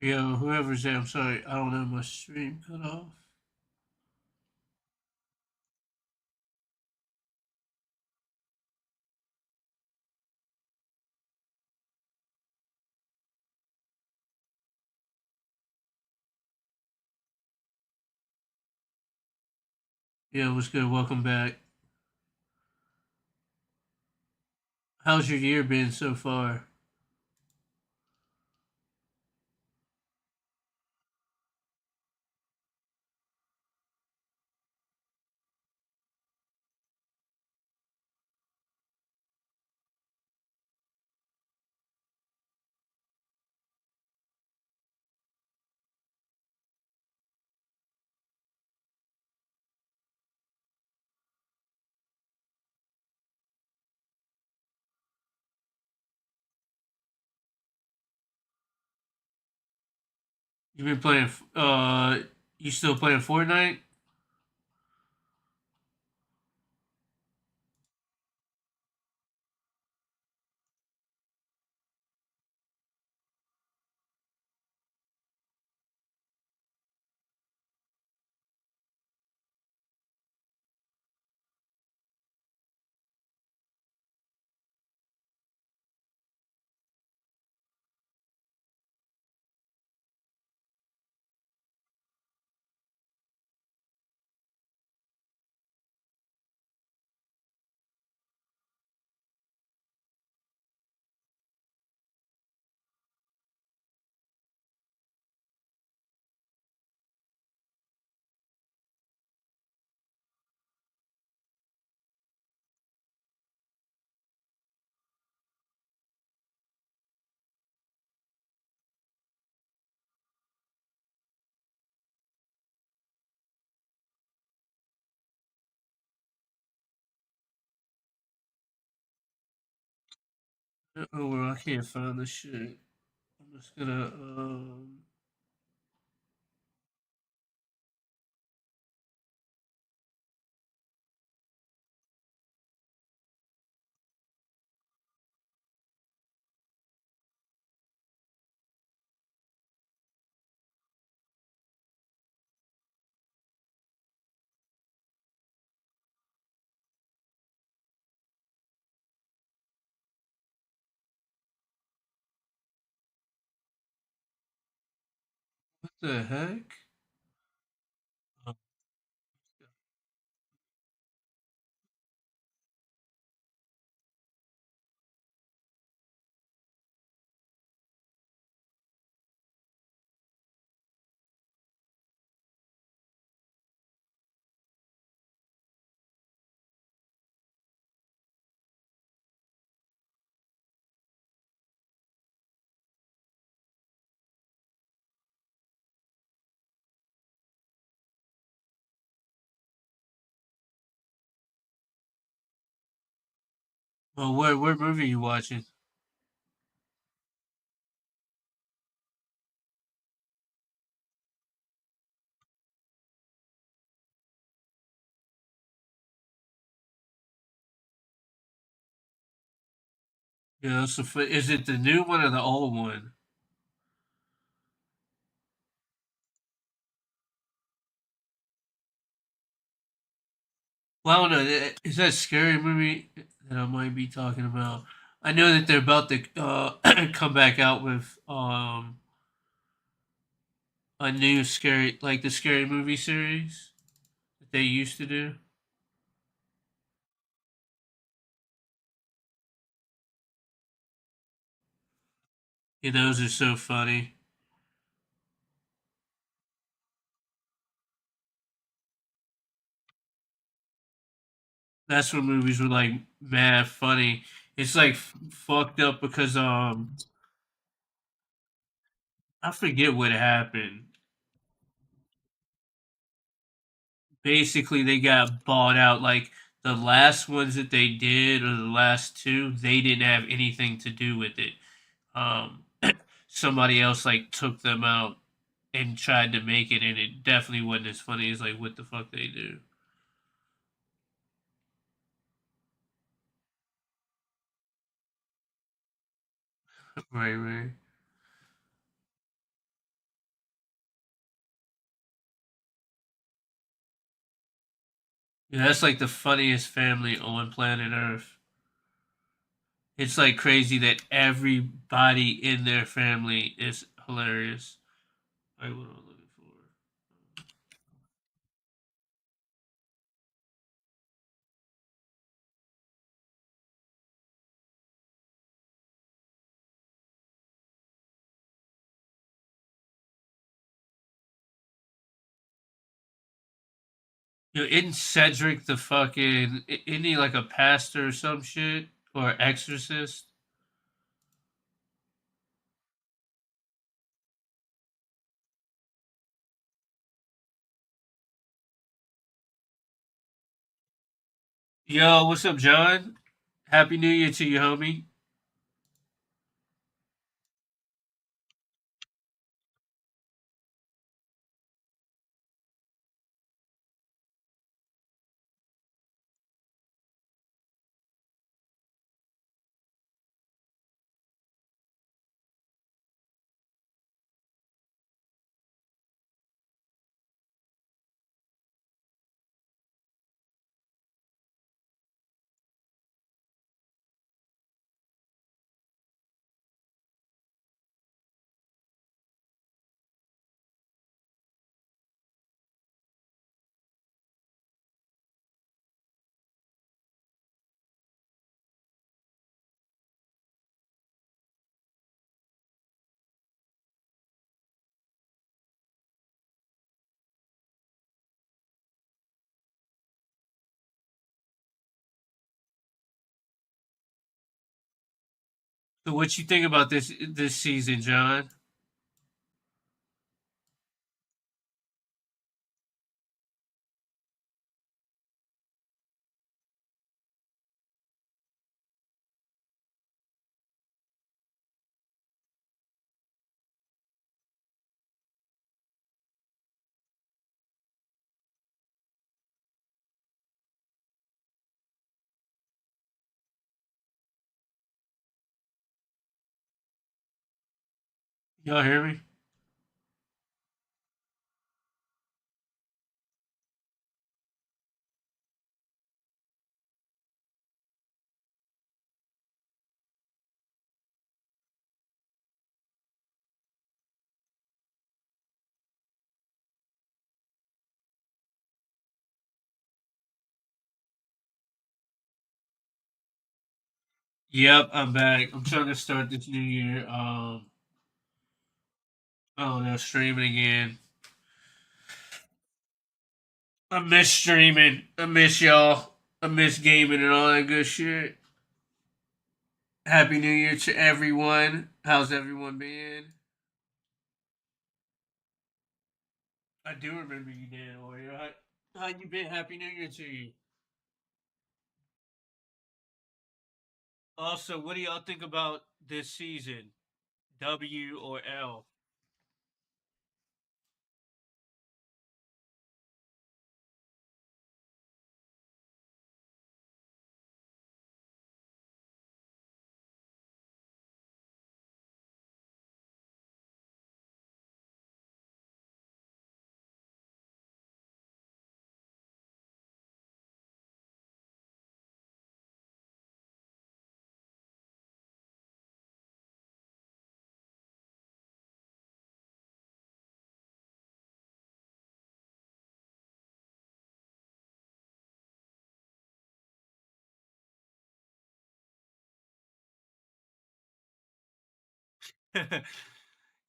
Yo, whoever's there, I'm sorry. I don't know. My stream cut off. Yeah, what's good? Welcome back. How's your year been so far? You been playing? You still playing Fortnite? Oh, well, I can't find this shit. I'm just gonna what the heck? Oh, well, what movie are you watching? Yeah, so is it the new one or the old one? Well, I don't know. Is that a scary movie that I might be talking about? I know that they're about to come back out with a new scary, like the scary movie series that they used to do. Yeah, those are so funny. That's when movies were like mad funny. It's like fucked up because I forget what happened. Basically, they got bought out. Like the last ones that they did, or the last two, they didn't have anything to do with it. Um, somebody else like took them out and tried to make it, and it definitely wasn't as funny as like what the fuck they do. Right, right. Yeah, that's like the funniest family on planet Earth. It's like crazy that everybody in their family is hilarious. Alright, what am I looking for? You know, isn't Cedric the fucking? Isn't he like a pastor or some shit or exorcist? Yo, what's up, John? Happy New Year to you, homie. So, what you think about this season, John? Y'all hear me? Yep, I'm back. I'm trying to start this new year. I don't know, streaming again. I miss streaming. I miss y'all. I miss gaming and all that good shit. Happy New Year to everyone. How's everyone been? I do remember you, Dan Oreo. How you been? Happy New Year to you. Also, what do y'all think about this season? W or L?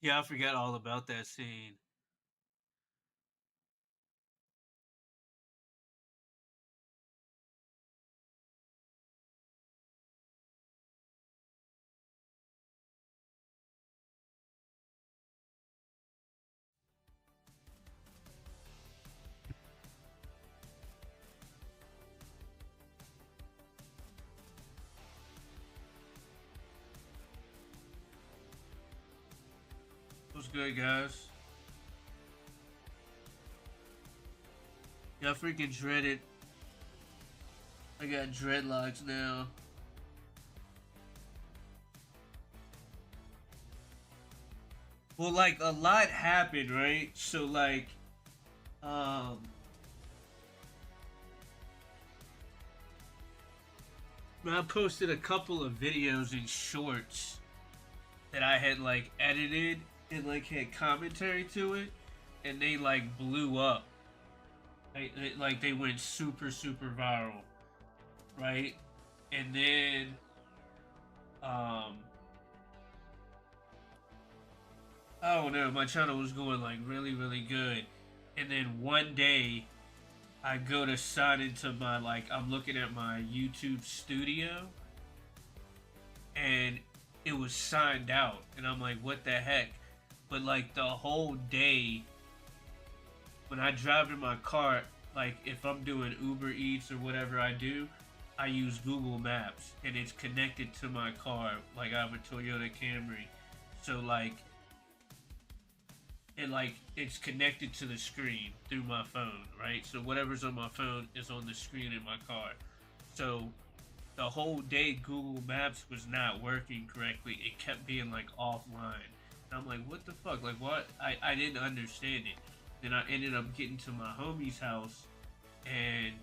Yeah, I forgot all about that scene. What's good, guys? Yeah, I freaking dread it. I got dreadlocks now. Well, like a lot happened, right? So like, um, I posted a couple of videos and shorts that I had like edited and like had commentary to it, and they like blew up. Like they went super viral, right? And then um I don't know, my channel was going like really good, and then one day I go to sign into my like I'm looking at my YouTube studio, and it was signed out, and I'm like, what the heck? But like the whole day when I drive in my car, like if I'm doing Uber Eats or whatever I do, I use Google Maps and it's connected to my car. Like I have a Toyota Camry, so it's connected to the screen through my phone, right? So whatever's on my phone is on the screen in my car. So the whole day Google Maps was not working correctly. It kept being like offline. And I'm like, what the fuck? Like what? I didn't understand it. Then I ended up getting to my homie's house, and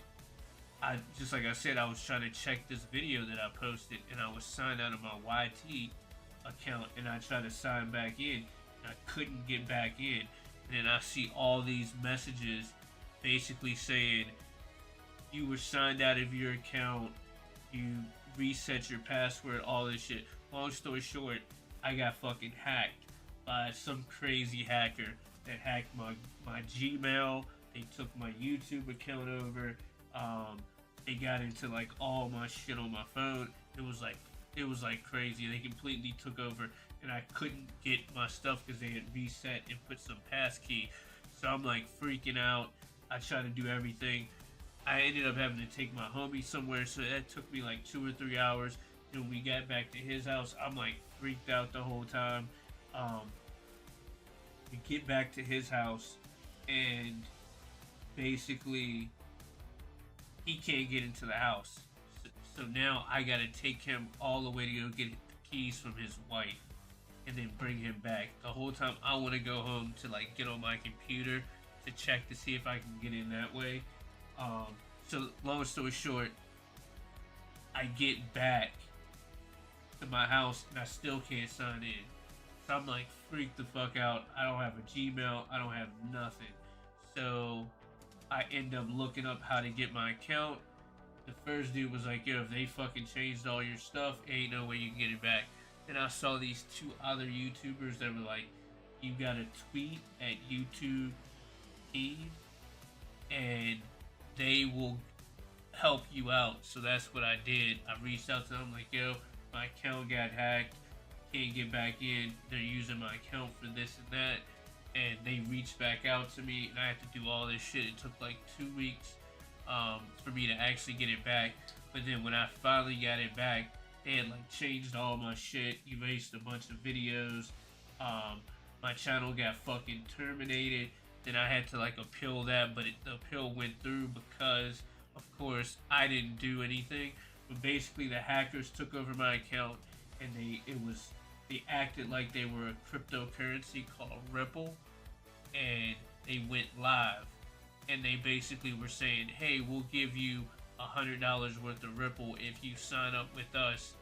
I just like I said, I was trying to check this video that I posted, and I was signed out of my YT account, and I tried to sign back in, and I couldn't get back in. And then I see all these messages basically saying you were signed out of your account, you reset your password, all this shit. Long story short, I got fucking hacked by some crazy hacker that hacked my Gmail. They took my YouTube account over. They got into like all my shit on my phone. It was like crazy. They completely took over, and I couldn't get my stuff because they had reset and put some passkey. So I'm like freaking out. I try to do everything. I ended up having to take my homie somewhere, so that took me like 2 or 3 hours. And when we got back to his house, I'm like freaked out the whole time. We get back to his house, and basically he can't get into the house. So now I gotta take him all the way to go get the keys from his wife, and then bring him back. The whole time I want to go home to like get on my computer to check to see if I can get in that way. So long story short, I get back to my house and I still can't sign in. So I'm like freaked the fuck out. I don't have a Gmail. I don't have nothing. So I end up looking up how to get my account. The first dude was like, yo, if they fucking changed all your stuff, ain't no way you can get it back. Then I saw these two other YouTubers that were like, you gotta tweet at YouTube team and they will help you out. So that's what I did. I reached out to them like, yo, my account got hacked, can't get back in, they're using my account for this and that. And they reached back out to me, and I had to do all this shit. It took like 2 weeks for me to actually get it back. But then when I finally got it back, they had like changed all my shit, erased a bunch of videos. My channel got fucking terminated. Then I had to like appeal that, but the appeal went through because, of course, I didn't do anything. But basically, the hackers took over my account, and they acted like they were a cryptocurrency called Ripple, and they went live, and they basically were saying, hey, we'll give you $100 worth of Ripple if you sign up with us,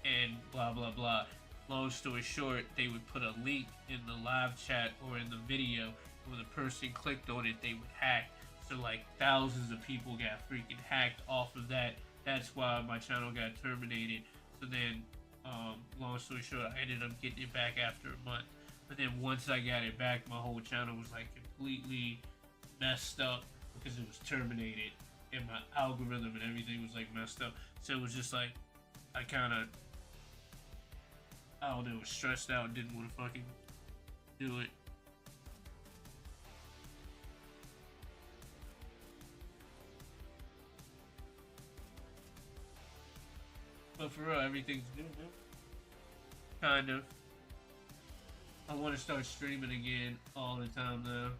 and blah blah blah. Long story short, they would put a link in the live chat or in the video. When the person clicked on it, they would hack. So like thousands of people got freaking hacked off of that. That's why my channel got terminated. So then long story short, I ended up getting it back after a month. But then once I got it back, my whole channel was like completely messed up because it was terminated, and my algorithm and everything was like messed up. So it was just like I kind of, I don't know, was stressed out and didn't want to fucking do it. But for real, everything's good, man. Kind of. I want to start streaming again all the time though.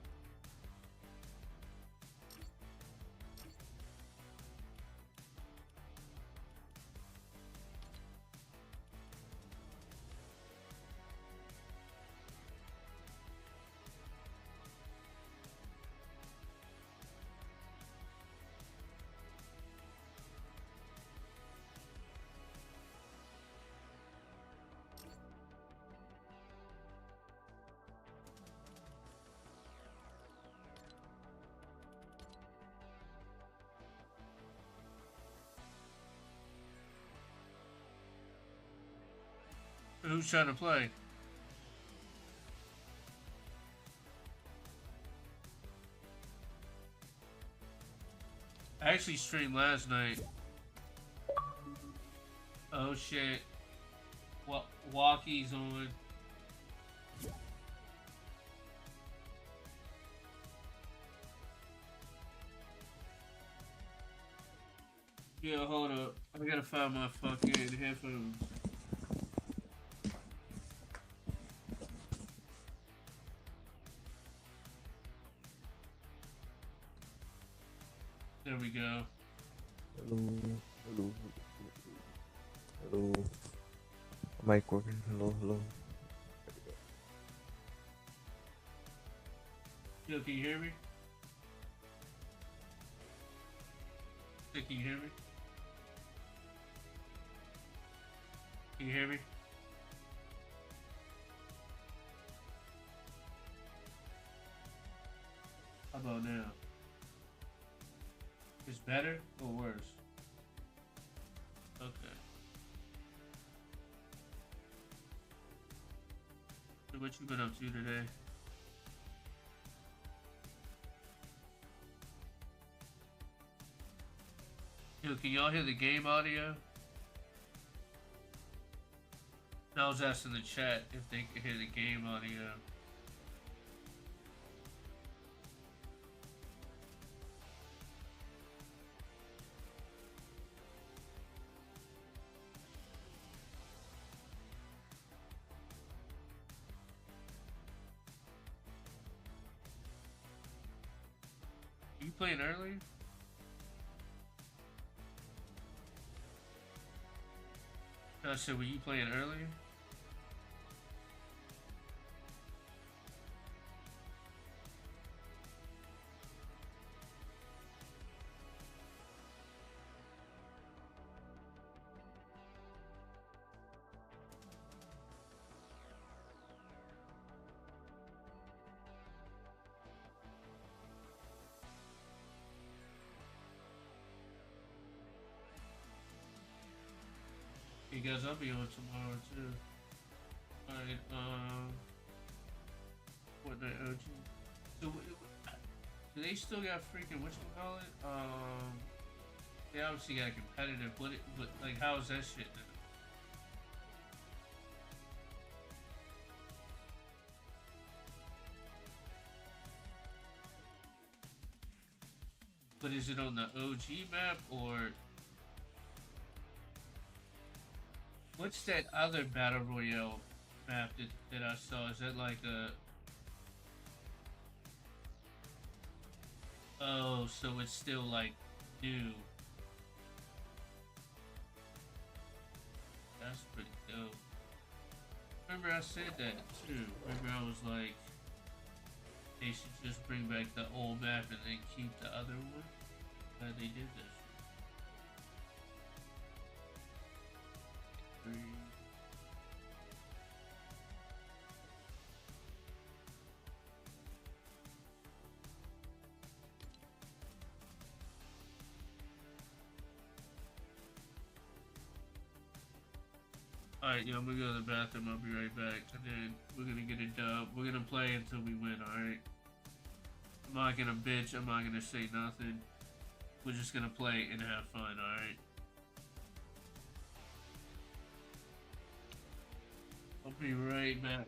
Who's trying to play? I actually streamed last night. Oh shit. Walkie's on. Yeah, hold up. I gotta find my fucking headphones. There we go. Hello, hello, hello. Mic working. Hello, hello. Yo, can you hear me? Can you hear me? Can you hear me? How about now? It's better or worse? Okay. So what you been up to today? Yo, can y'all hear the game audio? I was asking the chat if they could hear the game audio. Are you playing early? I said, were you playing earlier? You guys, I'll be on tomorrow too. Alright, Fortnite OG. So, do they still got freaking whatchamacallit? They obviously got competitive, but like, how is that shit now? But is it on the OG map or what's that other battle royale map that I saw? Is that like a? Oh, so it's still like new. That's pretty dope. Remember I said that too. Remember I was like, they should just bring back the old map and then keep the other one. Glad they did this. Alright, yo, I'm gonna go to the bathroom. I'll be right back. And then we're gonna get a dub. We're gonna play until we win, alright? I'm not gonna bitch. I'm not gonna say nothing. We're just gonna play and have fun, alright? I'll be right back.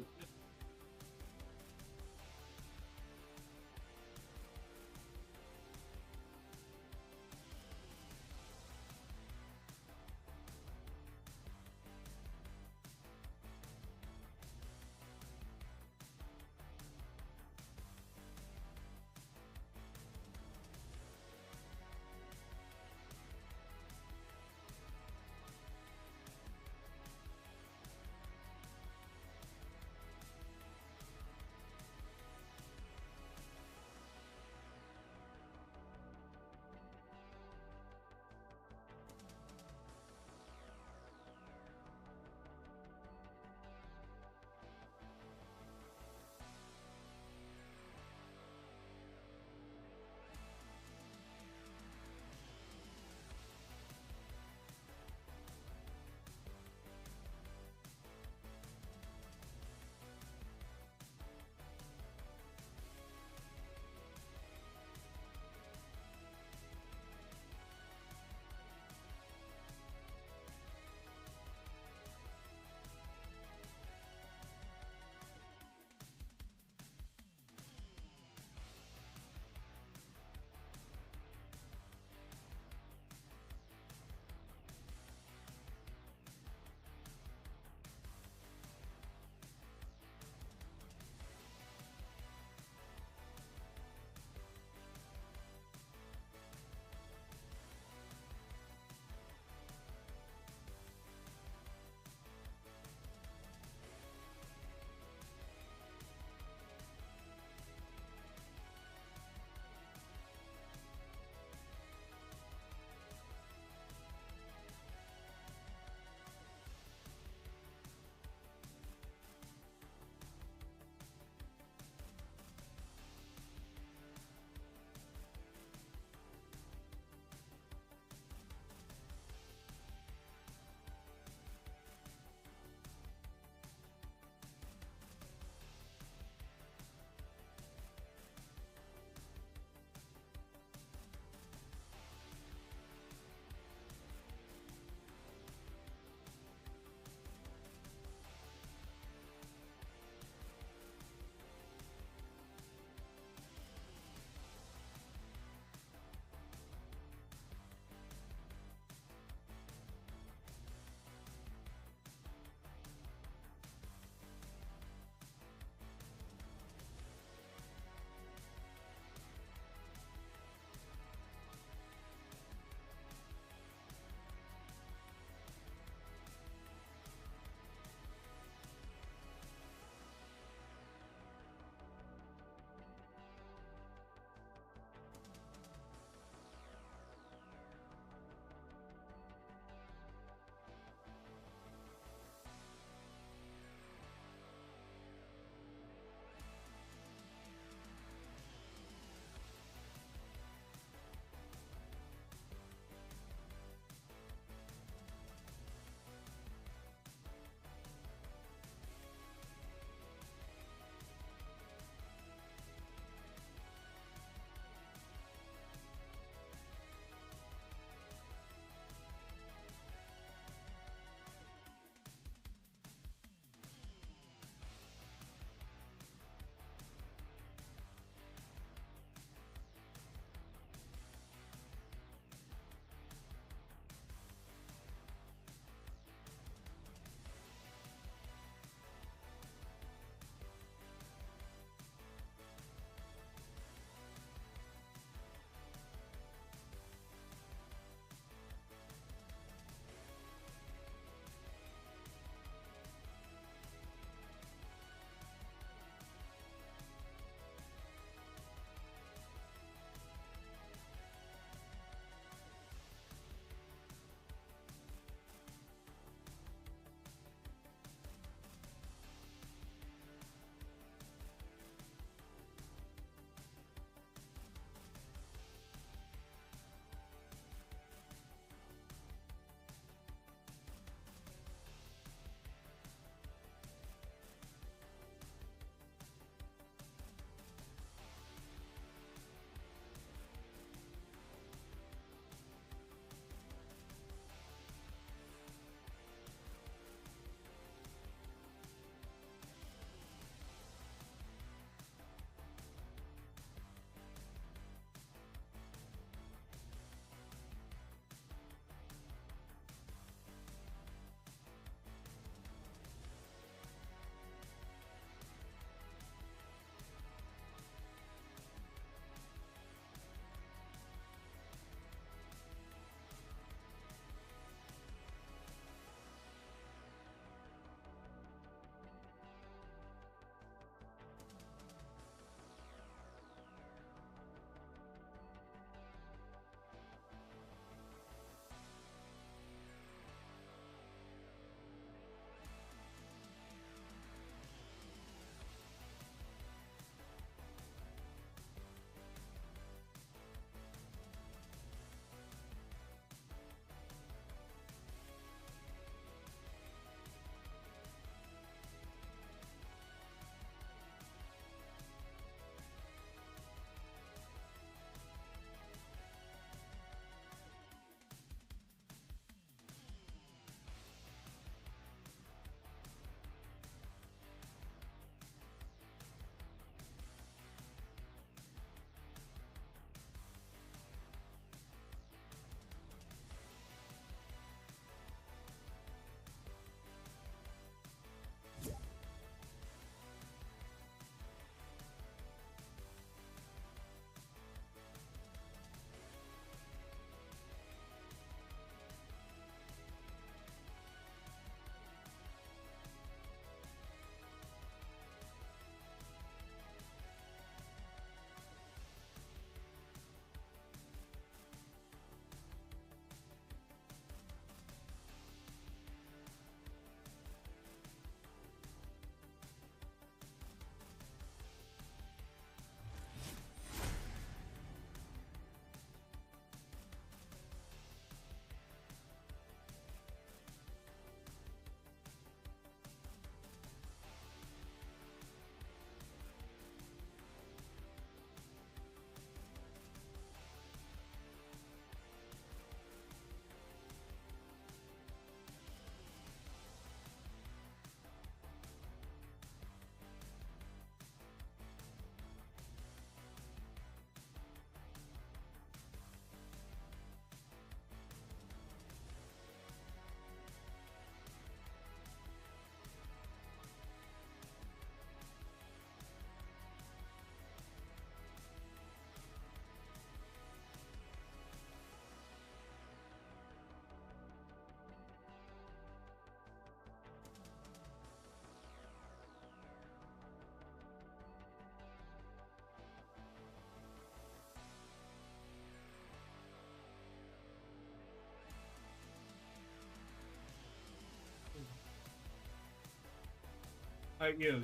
Alright, yo.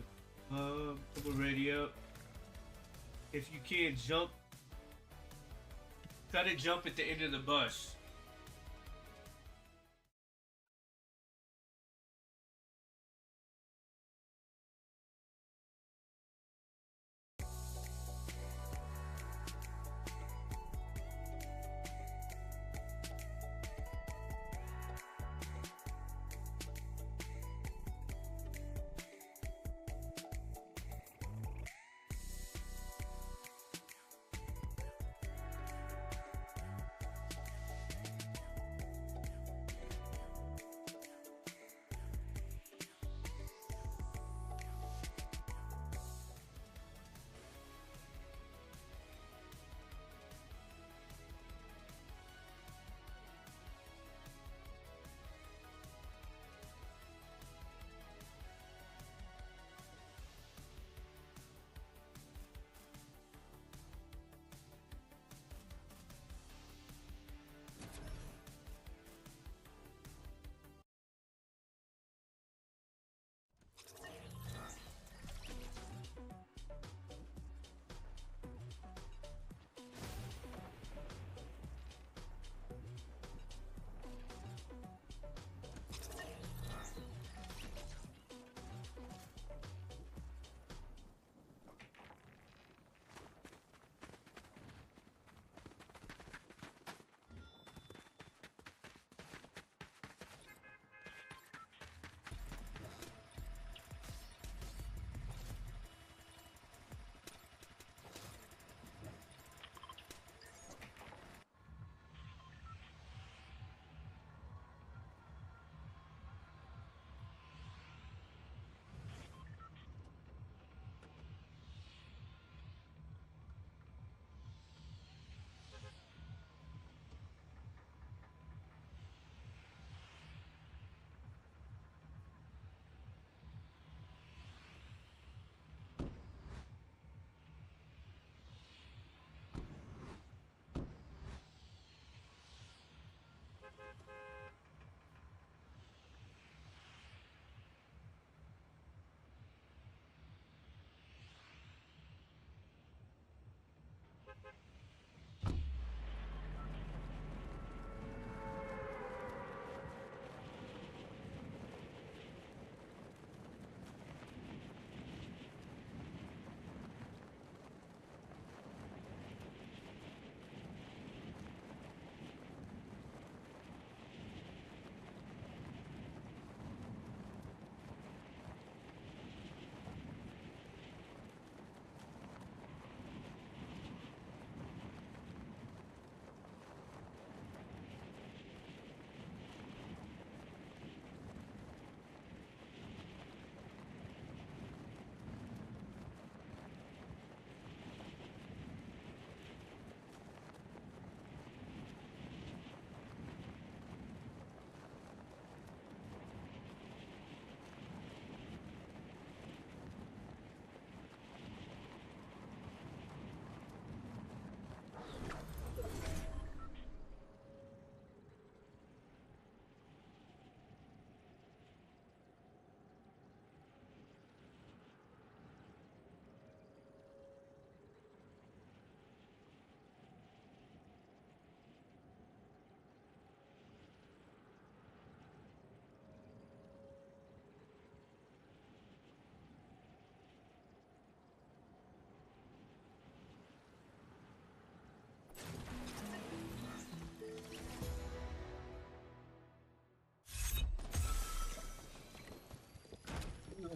Come ready up. If you can't jump, try to jump at the end of the bus.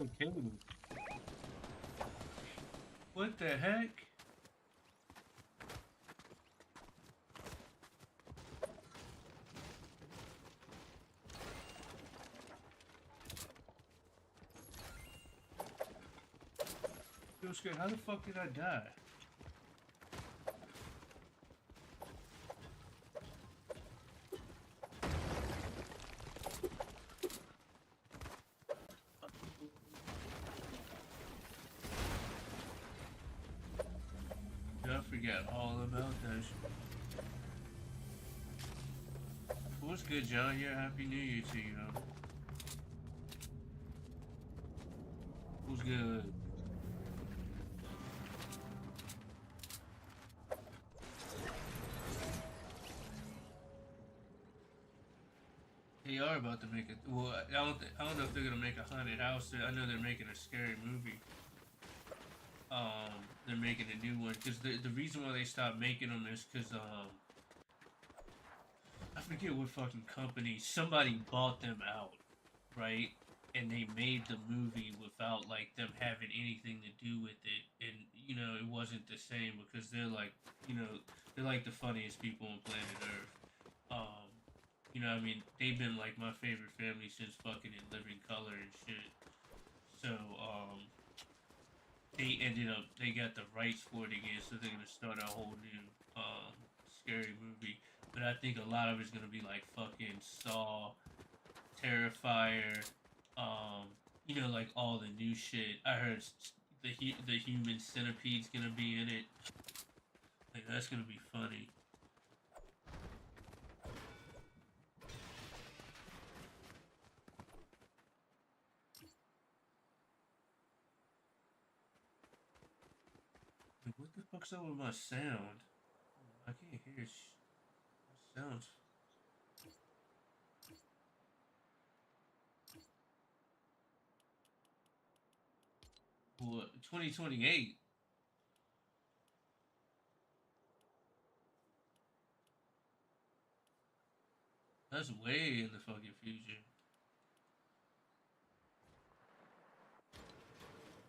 Okay. What the heck? Yo, scared. How the fuck did I die? I forgot all about that shit. What's good, John? Here, Happy New Year to you, Who's good? They are about to make it. Well, I don't know if they're gonna make a haunted house. I know they're making a scary movie. They're making a new one because the reason why they stopped making them is because I forget what fucking company, somebody bought them out, right? And they made the movie without like them having anything to do with it, and it wasn't the same because they're like the funniest people on planet Earth. Um, I mean, they've been like my favorite family since fucking In Living Color and shit. So they got the rights for it again, so they're gonna start a whole new scary movie. But I think a lot of it's gonna be like fucking Saw, Terrifier, like all the new shit. I heard the human centipede's gonna be in it. Like that's gonna be funny. Like, what the fuck's up with my sound? I can't hear. My sounds. What 2028? That's way in the fucking future.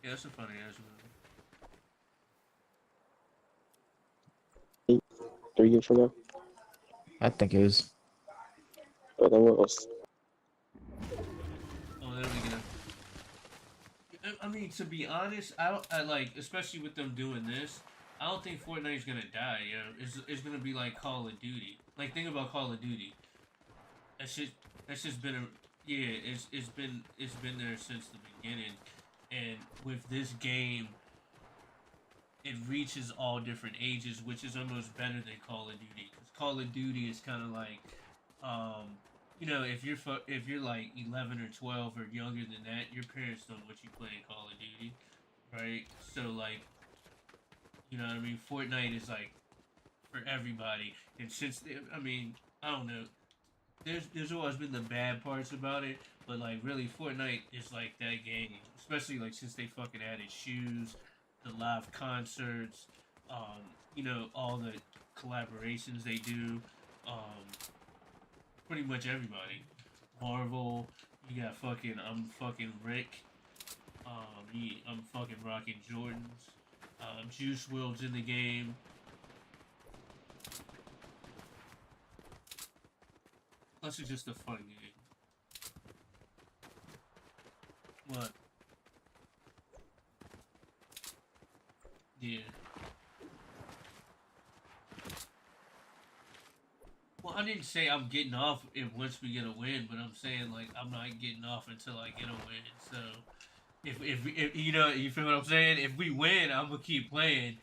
Yeah, that's a funny ass movie. 3 years from now. I think it was. But then what else? Oh, there we go. I mean, to be honest, I like, especially with them doing this. I don't think Fortnite's gonna die. It's gonna be like Call of Duty. Like, think about Call of Duty. That's just that's just been a yeah. It's been there since the beginning, and with this game, it reaches all different ages, which is almost better than Call of Duty. Because Call of Duty is kind of like, um, if you're like 11 or 12 or younger than that, your parents don't want you playing Call of Duty, right? So like, you know what I mean. Fortnite is like for everybody, and I mean, I don't know. There's always been the bad parts about it, but like really Fortnite is like that game, especially like since they fucking added shoes, the live concerts, all the collaborations they do, pretty much everybody. Marvel, you got fucking I'm fucking Rick, I'm fucking rocking Jordans, Juice World's in the game. Plus it's just a fun game. What? Yeah. Well, I didn't say I'm getting off if once we get a win, but I'm saying like I'm not getting off until I get a win. So if you feel what I'm saying, if we win, I'm gonna keep playing.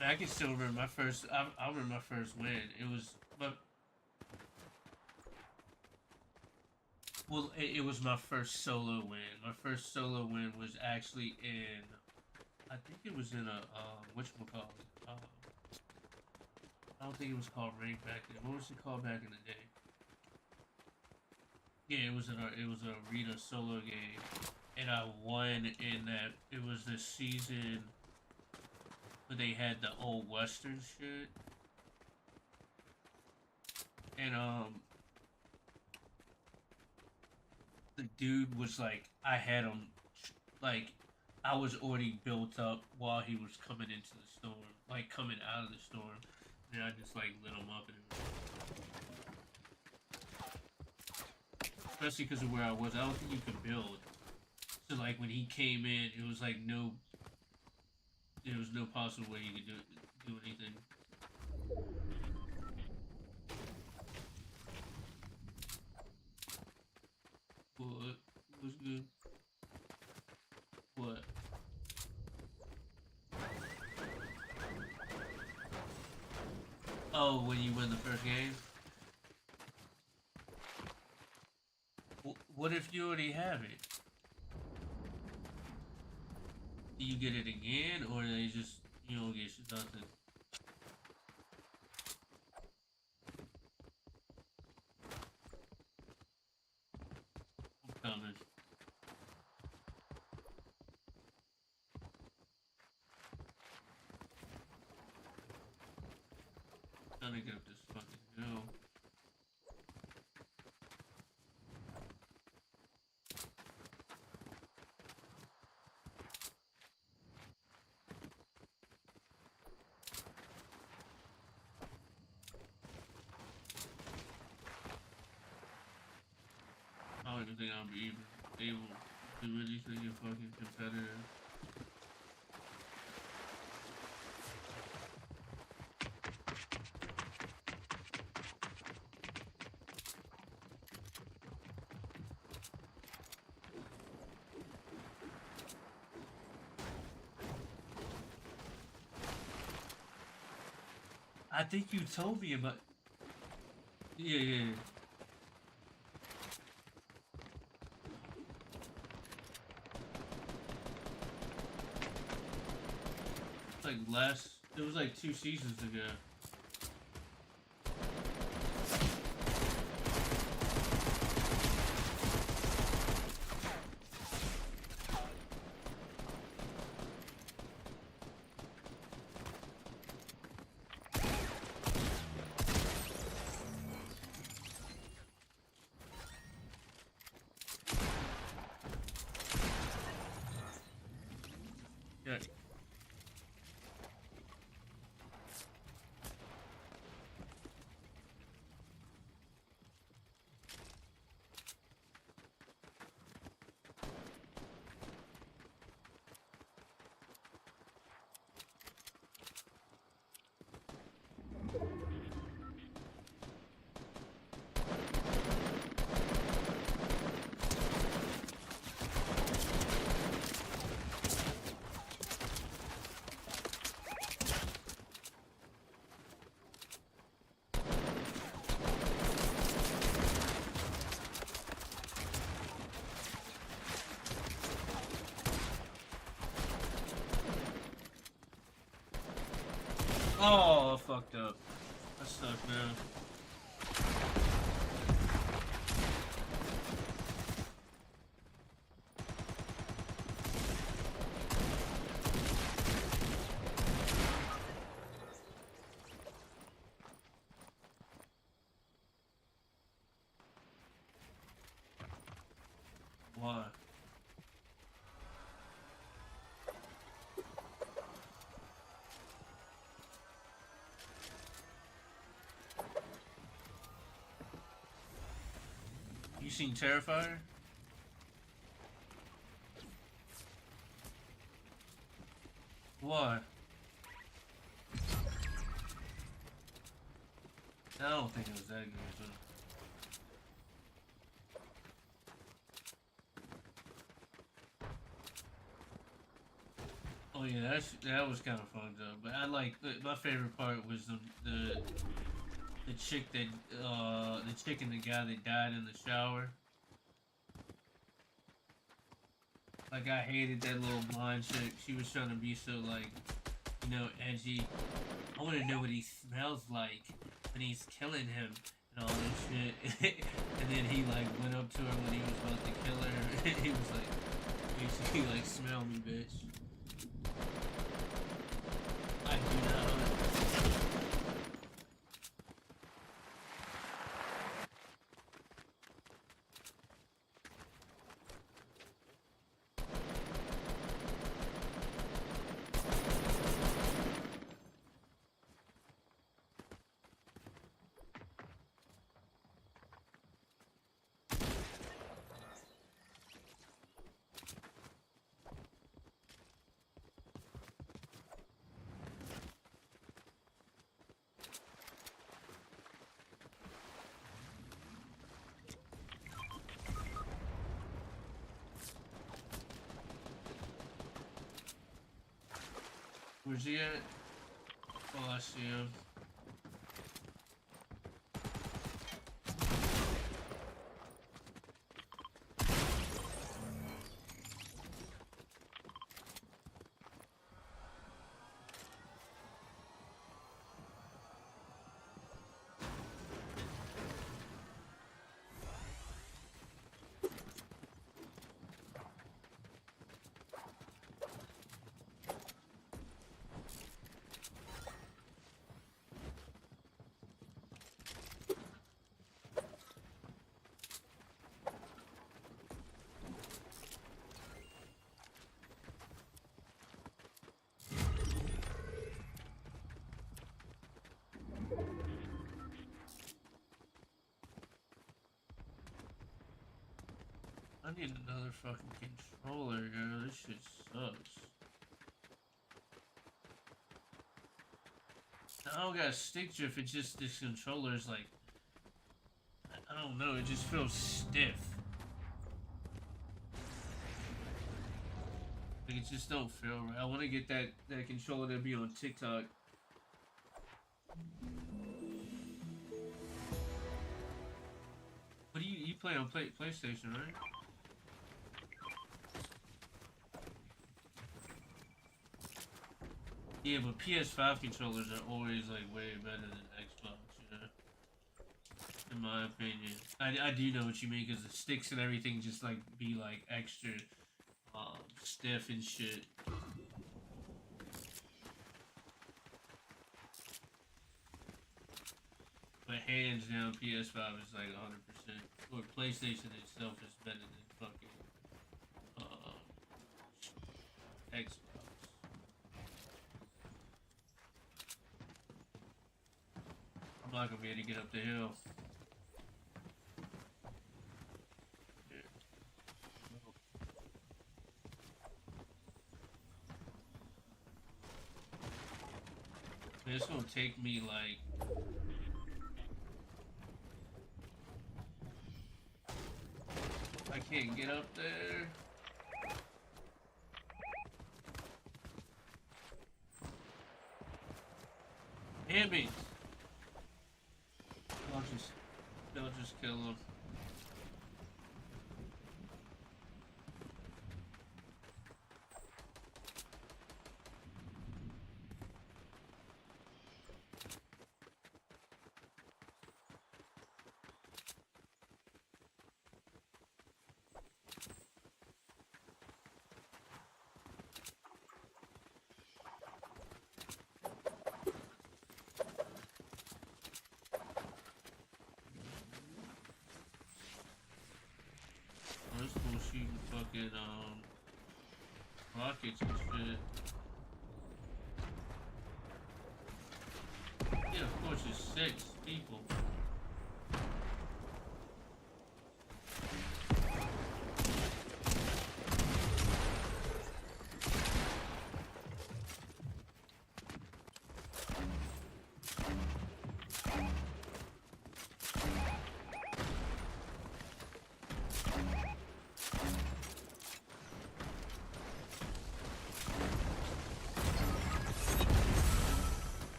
I can still remember my first. I remember my first win. It was it was my first solo win. My first solo win was actually in. I think it was in a whatchamacallit. I don't think it was called Rank back then. What was it called back in the day? Yeah, it was a arena solo game, and I won in that. It was the season where they had the old western shit, and the dude was like, I had him, like, I was already built up while he was coming into the storm, like coming out of the storm, and I just like lit him up, and especially because of where I was, I don't think you could build. So like when he came in, it was like there was no possible way he could do anything. Oh, when you win the first game? What if you already have it? Do you get it again, or they just you don't get nothing? I'm coming. Trying to get up this fucking hill. I don't even think I'll be even able to do anything in fucking competitive. I think you told me about. Yeah, yeah, yeah. It's like last. It was like 2 seasons ago. Yeah. Oh, I fucked up. I suck now. Why? You seen Terrifier? Why? I don't think it was that good, but. Oh yeah, that was kind of fun though. But I like my favorite part was the chick that the chick and the guy that died in the shower. Like I hated that little blonde chick. She was trying to be so like, edgy. I want to know what he smells like when he's killing him and all this shit. And then he like went up to her when he was about to kill her. He was like, basically like, smell me, bitch. I do not. Where's he at? Oh, I see him. I need another fucking controller, yo. This shit sucks. I don't got stick drift, it's just this controller is like, I don't know, it just feels stiff. Like, it just don't feel right. I want to get that controller to be on TikTok. What do you play on PlayStation, right? Yeah, but PS5 controllers are always like way better than Xbox, you know? In my opinion. I do know what you mean, because the sticks and everything just like be like extra stiff and shit. But hands down, PS5 is like 100%. Or PlayStation itself is better than fucking Xbox. I'm not gonna be able to get up the hill. Man, it's gonna take me like I can't get up there. Damn it! I'll just kill him. Oh, this fool shooting fucking rockets and shit. Yeah, of course it's 6 people.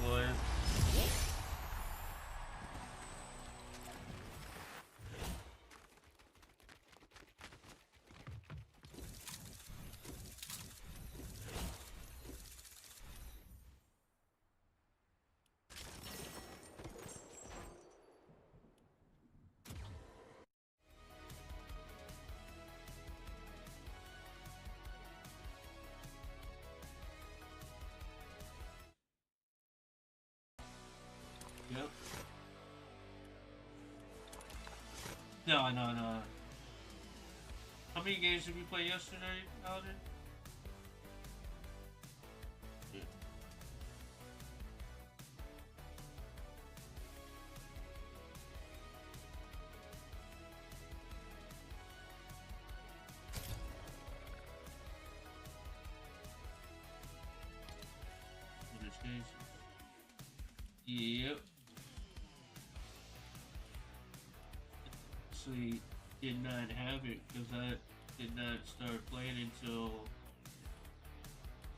Boy. Yep. No, no, no. How many games did we play yesterday, Alden? Yeah. Yep. Actually, did not have it because I did not start playing until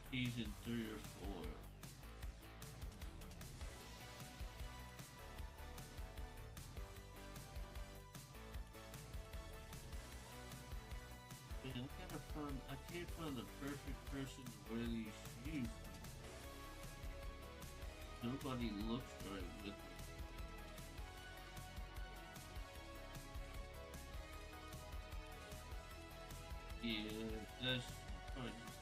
season 3 or 4. Man, I gotta find. I can't found the perfect person to wear these shoes. Nobody looks right with them. Yeah, that's probably just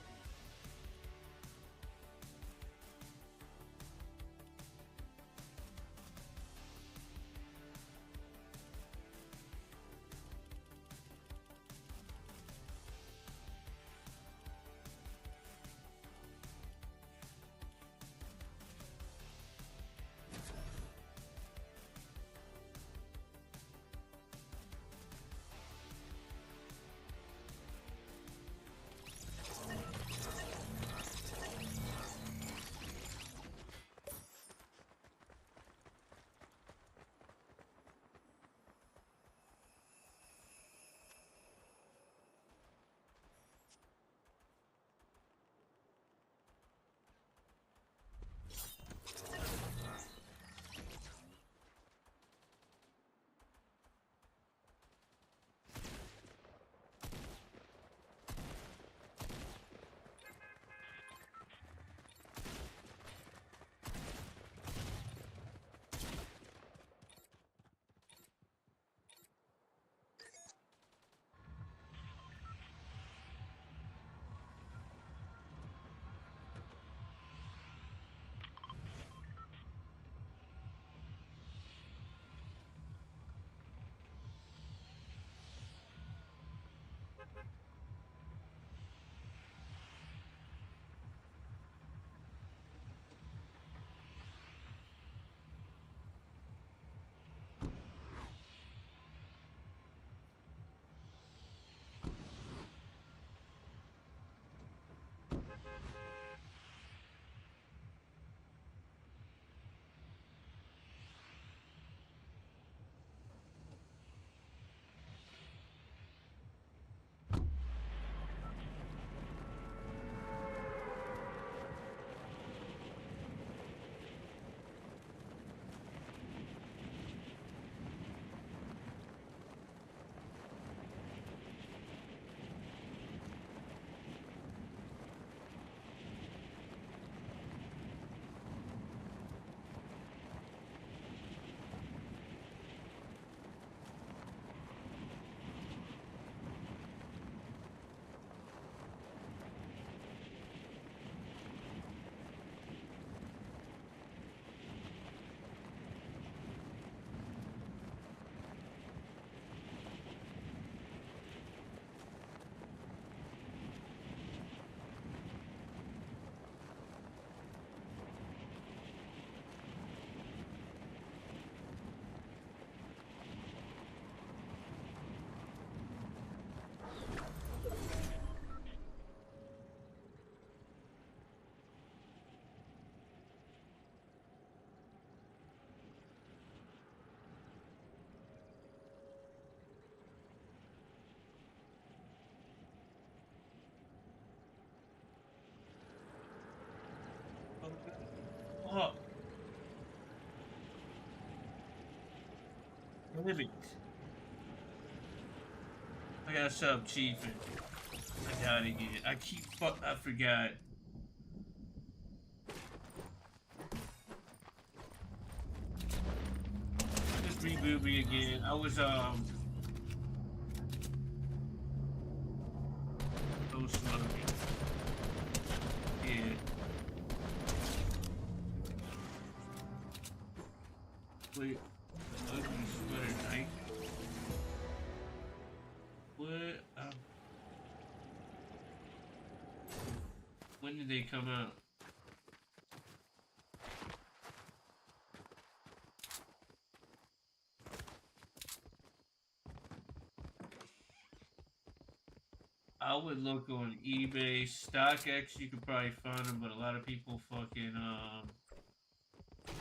oh, damn it. I gotta stop chiefing. I gotta get. I forgot. Just reboot me again. I was so slow. Yeah. Wait. Ugly sweater Nike. What? When did they come out? I would look on eBay, StockX. You could probably find them, but a lot of people fucking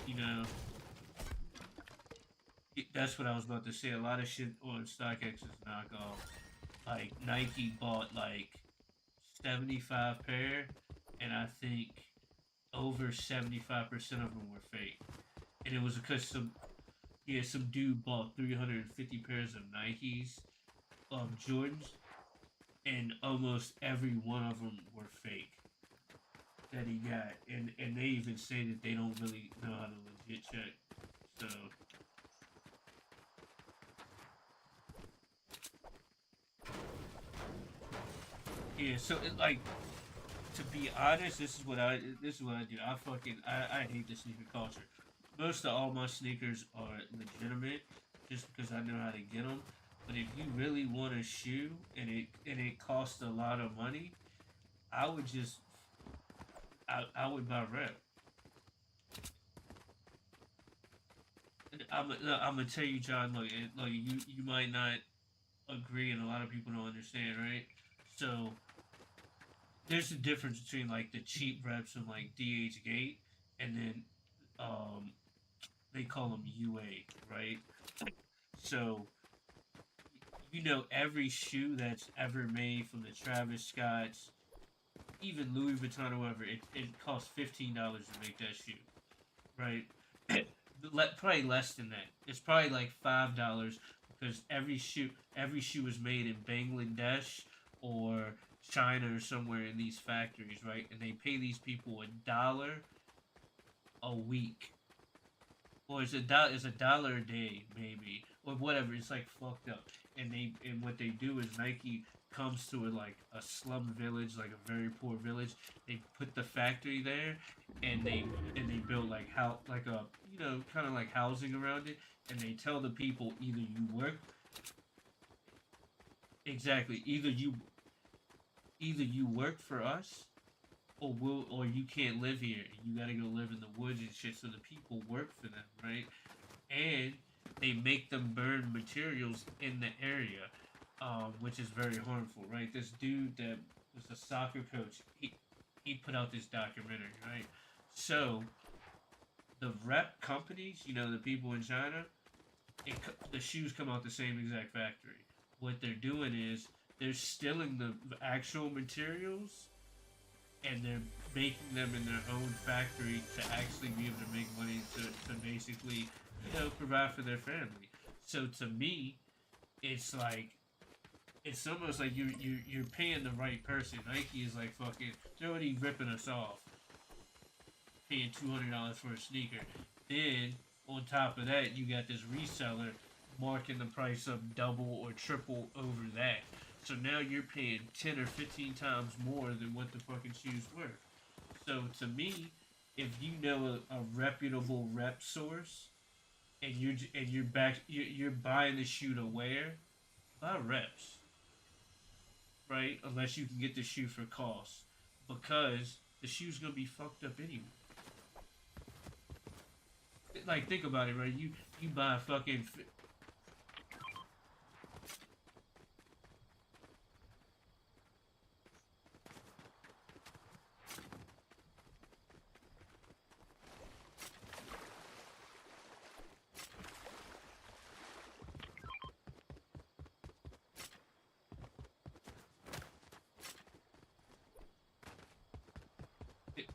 you know, that's what I was about to say. A lot of shit on StockX is knockoff. Like Nike bought like 75 pair, and I think over 75% of them were fake. And it was because some dude bought 350 pairs of Nikes, Jordans, and almost every one of them were fake that he got, and they even say that they don't really know how to legit check. So yeah, so it, like to be honest, this is what I do. I hate the sneaker culture. Most of all my sneakers are legitimate, just because I know how to get them. But if you really want a shoe and it costs a lot of money, I would just I would buy rep. I'm gonna tell you, John. Look, you might not agree, and a lot of people don't understand, right? So there's a difference between like the cheap reps from like DH Gate, and then um they call them UA, right? So you know every shoe that's ever made from the Travis Scotts, even Louis Vuitton, or whatever, it costs $15 to make that shoe, right? Probably less than that. It's probably like $5 because every shoe is made in Bangladesh or China or somewhere in these factories, right? And they pay these people a week, or it's a dollar a day maybe, or whatever. It's like fucked up. And what they do is Nike comes to a slum village, like a very poor village. They put the factory there, and they build like how like a kind of like housing around it, and they tell the people either you work exactly either you work for us or you can't live here. You got to go live in the woods and shit. So the people work for them, right? And they make them burn materials in the area, which is very harmful, right? This dude that was a soccer coach, he put out this documentary, right? So the rep companies, the people in China, the shoes come out the same exact factory. What they're doing is they're stealing the actual materials and they're making them in their own factory to actually be able to make money to basically, provide for their family. So to me, it's like it's almost like you're paying the right person. Nike is like fucking they're already ripping us off, paying $200 for a sneaker. Then on top of that, you got this reseller marking the price up double or triple over that. So now you're paying 10 or 15 times more than what the fucking shoes were. So to me, if you know a reputable rep source and you're buying the shoe to wear, buy reps, right? Unless you can get the shoe for cost, because the shoe's gonna be fucked up anyway. Like think about it, right? You buy a fucking it,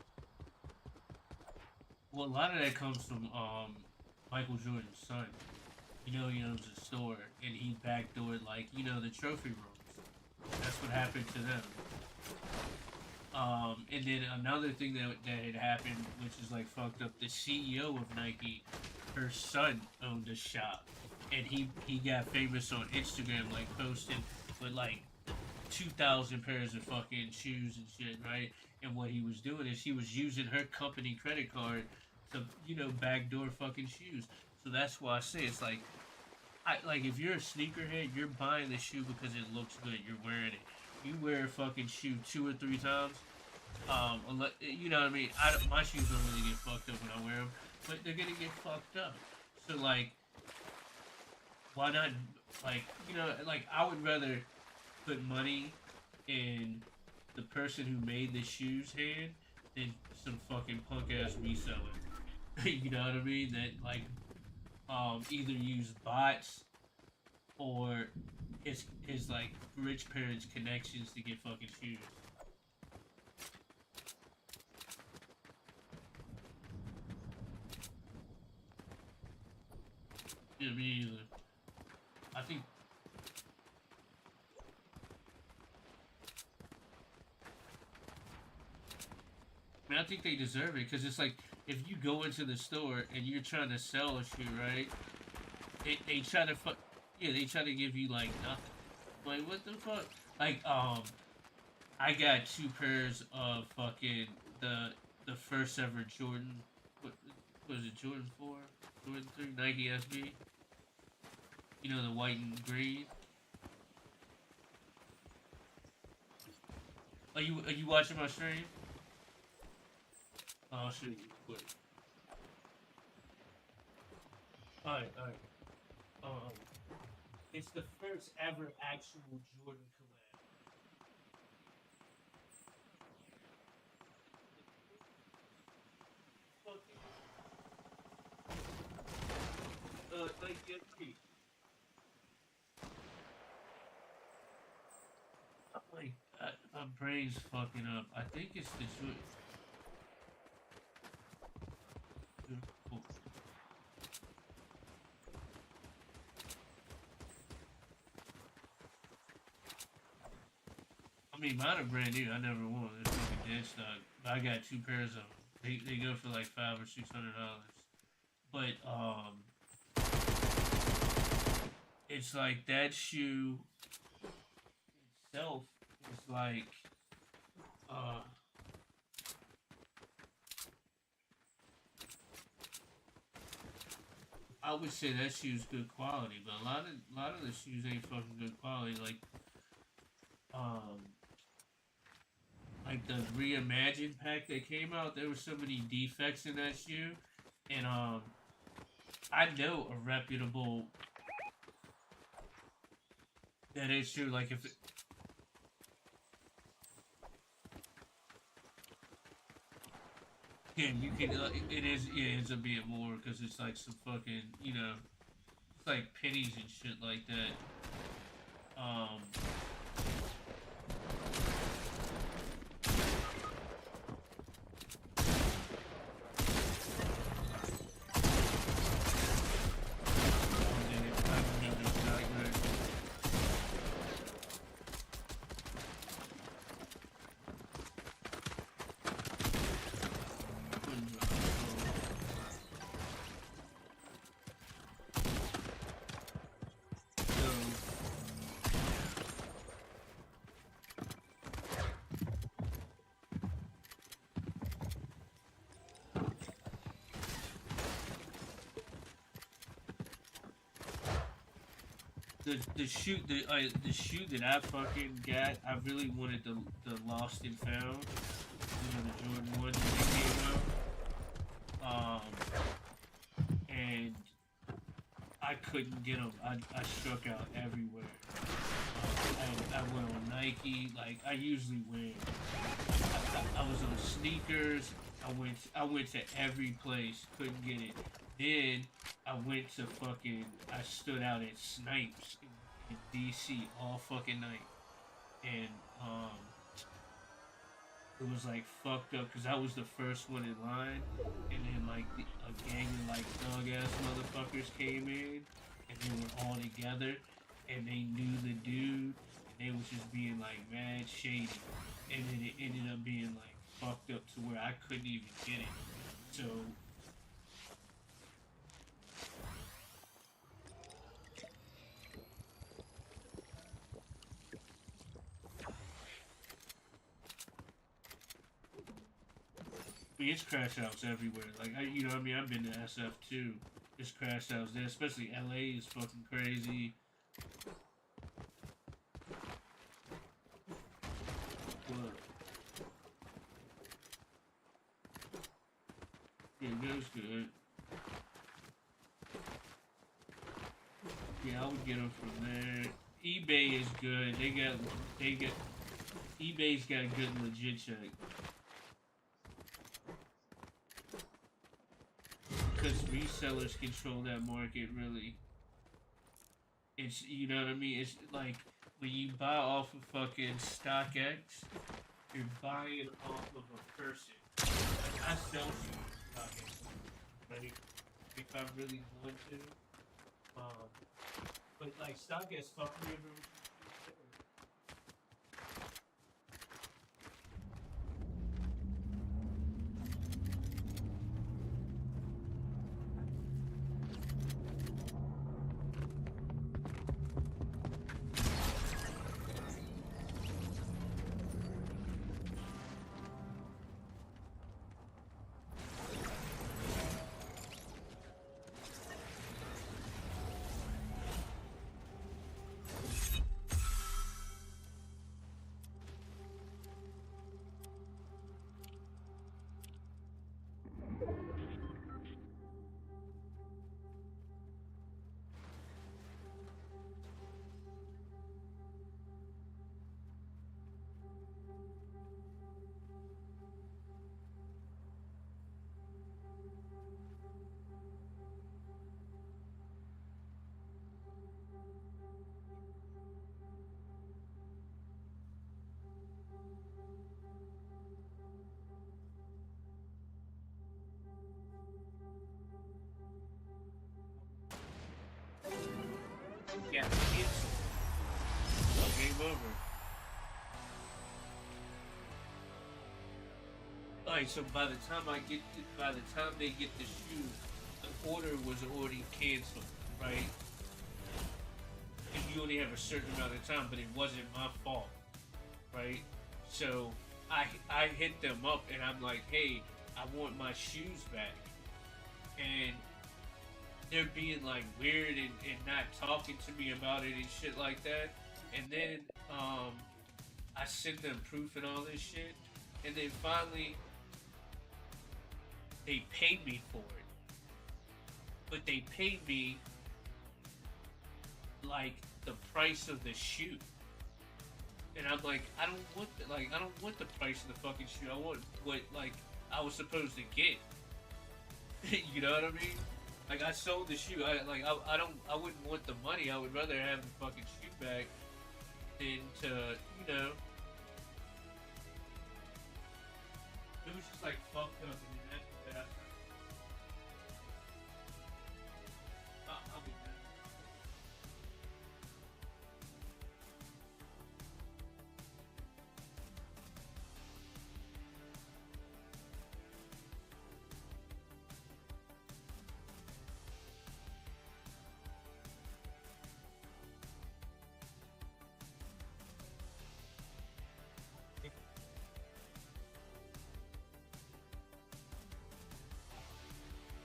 well, a lot of that comes from Michael Jordan's son. He owns a store and he backdoored like the trophy rooms. That's what happened to them. And then another thing that had happened, which is like fucked up, the CEO of Nike, her son owned a shop, and he got famous on Instagram, like posting with like 2,000 pairs of fucking shoes and shit, right? And what he was doing is he was using her company credit card to backdoor fucking shoes. So that's why I say it's like if you're a sneakerhead, you're buying the shoe because it looks good. You're wearing it. You wear a fucking shoe 2 or 3 times, you know what I mean. My shoes don't really get fucked up when I wear them, but they're gonna get fucked up. So like, why not? Like I would rather put money in the person who made the shoes hand than some fucking punk ass reseller. You know what I mean? That like either use bots or his like rich parents' connections to get fucking shoes. Yeah, me either. I think I mean, I think they deserve it because it's like if you go into the store and you're trying to sell a shoe, right? They try to yeah, they try to give you like nothing. Like what the fuck? Like I got two pairs of fucking the first ever Jordan. What was it? Jordan 4, Jordan 3, Nike SB. You know the white and green. Are you watching my stream? Oh, I'll show you quick. All right. Um, it's the first ever actual Jordan collab. Fucking like yeah, like my brain's fucking up. I think it's the Jordan. I mean, mine are brand new. I never won. It's fucking dead stock. But I got two pairs of them. They go for like $500 or $600. But it's like that shoe itself is like uh I would say that shoe's good quality, but a lot of the shoes ain't fucking good quality. Um like the reimagined pack that came out, there were so many defects in that shoe, and I know a reputable that is true. Like if yeah, you can. It is. It ends up being more because it's like some fucking. It's like pennies and shit like that. Um. I remember exactly. So the shoe that I fucking got, I really wanted the Lost and Found. The Jordan one that they came out. And I couldn't get them. I struck out everywhere. I went on Nike. Like I usually wear. I was on sneakers. I went to every place. Couldn't get it. Then I went to fucking. I stood out at Snipes in DC all fucking night, and it was like fucked up because I was the first one in line, and then like a gang of like thug ass motherfuckers came in, and they were all together, and they knew the dude, and they was just being like mad shady, and then it ended up being like fucked up to where I couldn't even get it. So I mean, it's crash outs everywhere. Like I mean, I've been to SF too. It's crash outs there, especially LA is fucking crazy. But yeah, goes good. Yeah, I would get them from there. eBay is good. They got eBay's got a good legit check because resellers control that market really. It's what I mean. It's like when you buy off of fucking StockX, you're buying off of a person. Like I sell shit on StockX, like if I really want to. Um, but like StockX fuck me over. got canceled. So game over. Alright, so by the time they get the shoe, the order was already canceled, right? And you only have a certain amount of time, but it wasn't my fault, right? So I hit them up and I'm like, hey, I want my shoes back. And they're being like weird and not talking to me about it and shit like that. And then I sent them proof and all this shit. And then finally they paid me for it. But they paid me like the price of the shoe. And I'm like, I don't want the price of the fucking shoe. I want what like I was supposed to get. You know what I mean? Like I sold the shoe. I wouldn't want the money. I would rather have the fucking shoe back than to, you know. It was just like fucked up and then after that I'll be back.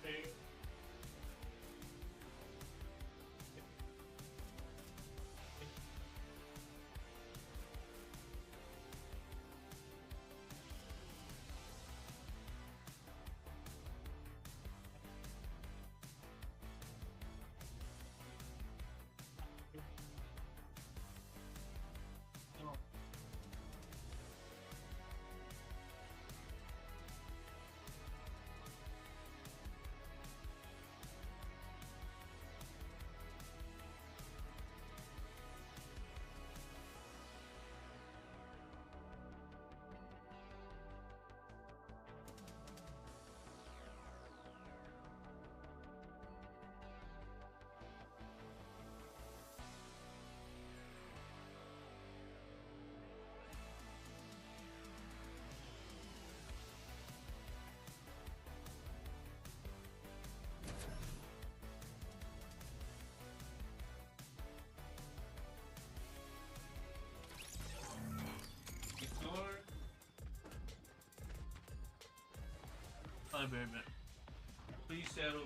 Hey. Ignore. I'll be right back. Please settle.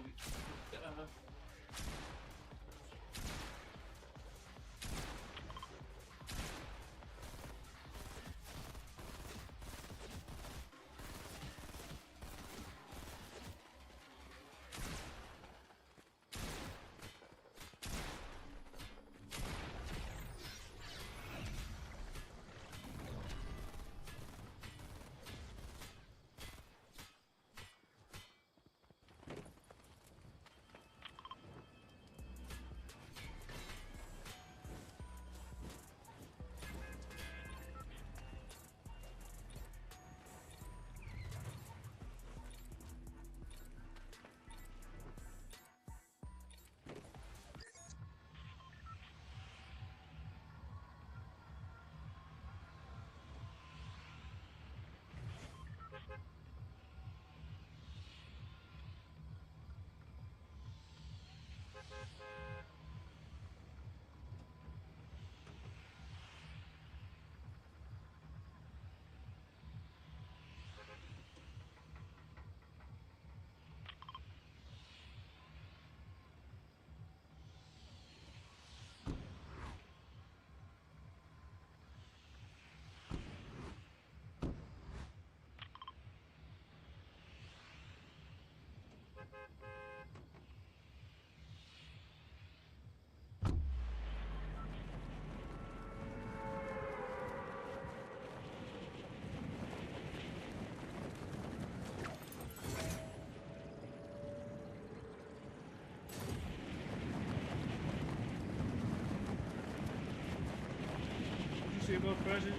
Did you say about presents?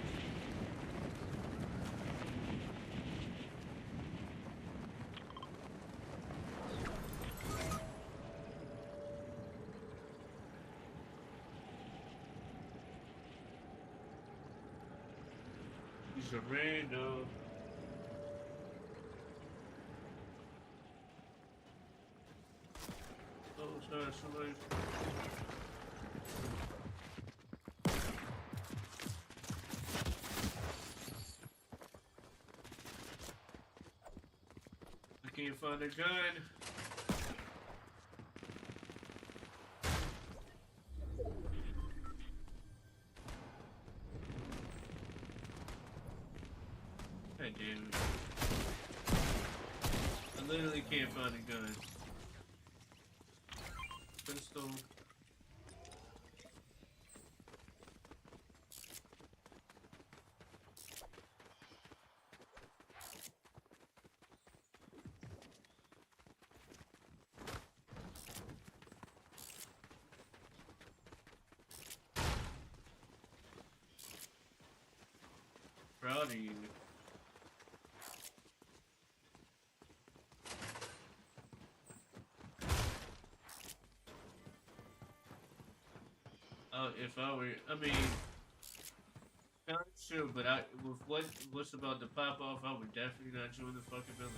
He's a random. Oh, sorry, somebody. I can't find a gun. God damn it. I literally can't find a gun. Pistol. Proud of you. If I were, I mean, not sure, but with what's about to pop off, I would definitely not join the fucking military.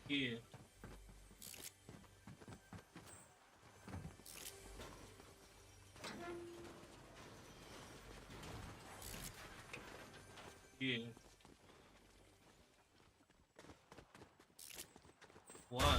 Yeah, yeah. Why?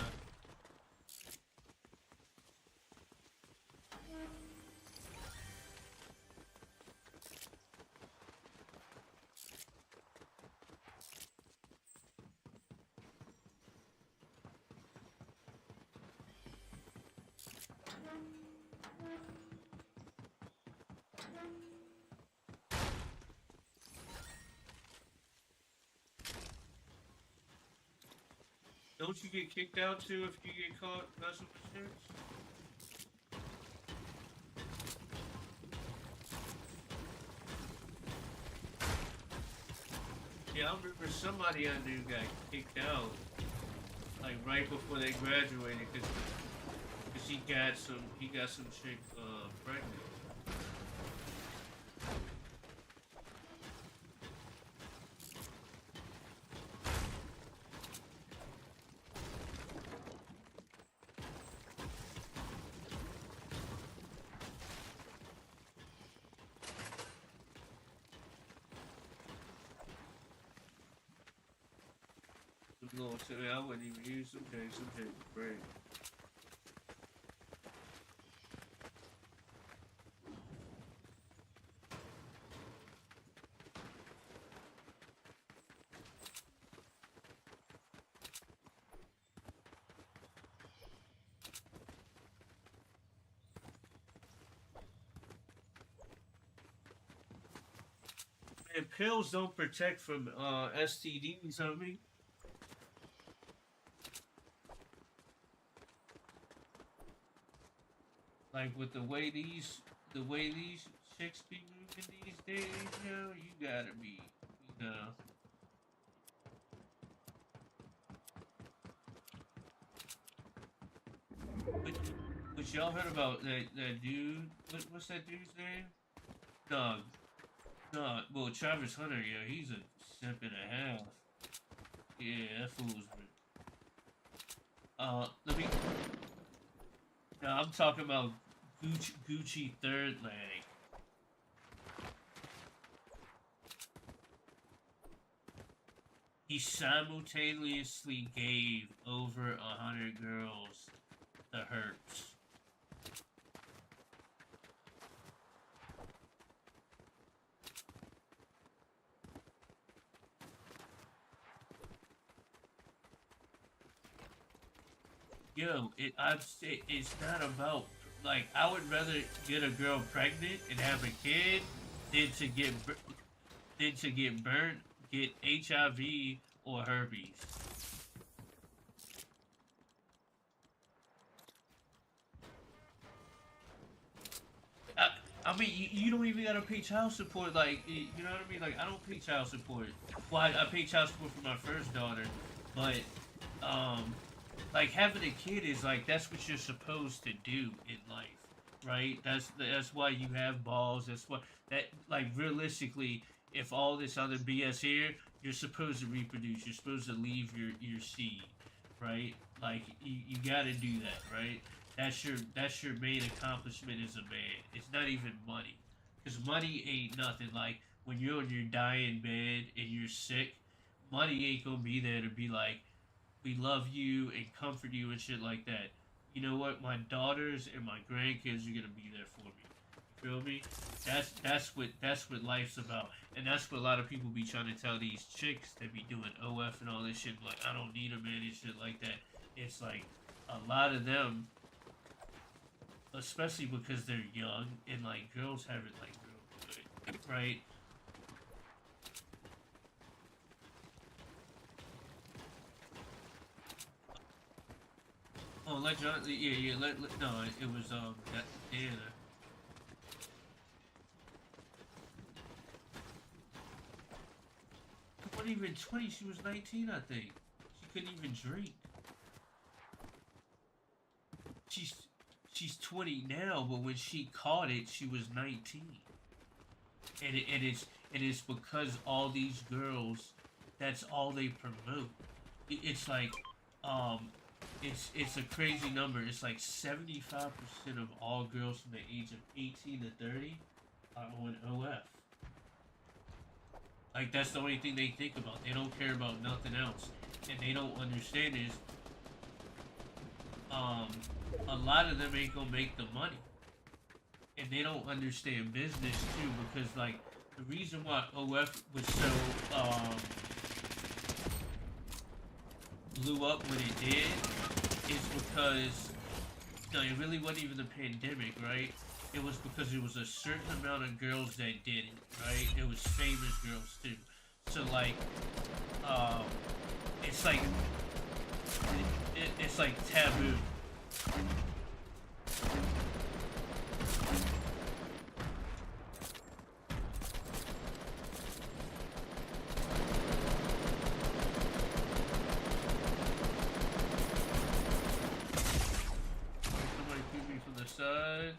Don't you get kicked out too if you get caught messing with chicks? Yeah, I remember somebody I knew got kicked out like right before they graduated because he got some chick pregnant. Little silly, I wouldn't even use some days great. And pills don't protect from STDs, I mean. Like with the way these chicks be moving these days, you gotta be, you know. But, but y'all heard about that dude? What's that dude's name? No, no. Well, Travis Hunter, he's a simp and a half. Yeah, that fool's been. Let me. No, I'm talking about Gucci third leg. He simultaneously gave over 100 girls the herpes. It's not about like I would rather get a girl pregnant and have a kid than to get burnt, get HIV or herpes. I mean, you don't even gotta pay child support. Like, you know what I mean? Like, I don't pay child support. Well, I pay child support for my first daughter, but um, like having a kid is like that's what you're supposed to do in life, right? That's why you have balls. That's what that like realistically, if all this other BS here, you're supposed to reproduce. You're supposed to leave your seed, right? Like you got to do that, right? That's your main accomplishment as a man. It's not even money, because money ain't nothing. Like when you're on your dying bed and you're sick, money ain't gonna be there to be like, we love you and comfort you and shit like that. You know what? My daughters and my grandkids are gonna be there for me. You feel me? That's what life's about, and that's what a lot of people be trying to tell these chicks that be doing OF and all this shit. Like, I don't need a man and shit like that. It's like a lot of them, especially because they're young and like girls have it like real good, right? Oh, let John. Yeah, yeah. No, it was that Diana. She wasn't even 20. She was 19, I think. She couldn't even drink. She's she's 20 now, but when she caught it, she was 19. And it's because all these girls, that's all they promote. It's like, um, it's a crazy number. It's like 75% of all girls from the age of 18 to 30 are on OF. Like that's the only thing they think about. They don't care about nothing else, and they don't understand is um a lot of them ain't gonna make the money, and they don't understand business too, because like the reason why OF was so blew up when it did is because no, it really wasn't even the pandemic, right? It was because there was a certain amount of girls that did it, right? It was famous girls too. So like, um, it's like it's like taboo. Somebody shoot me from the side.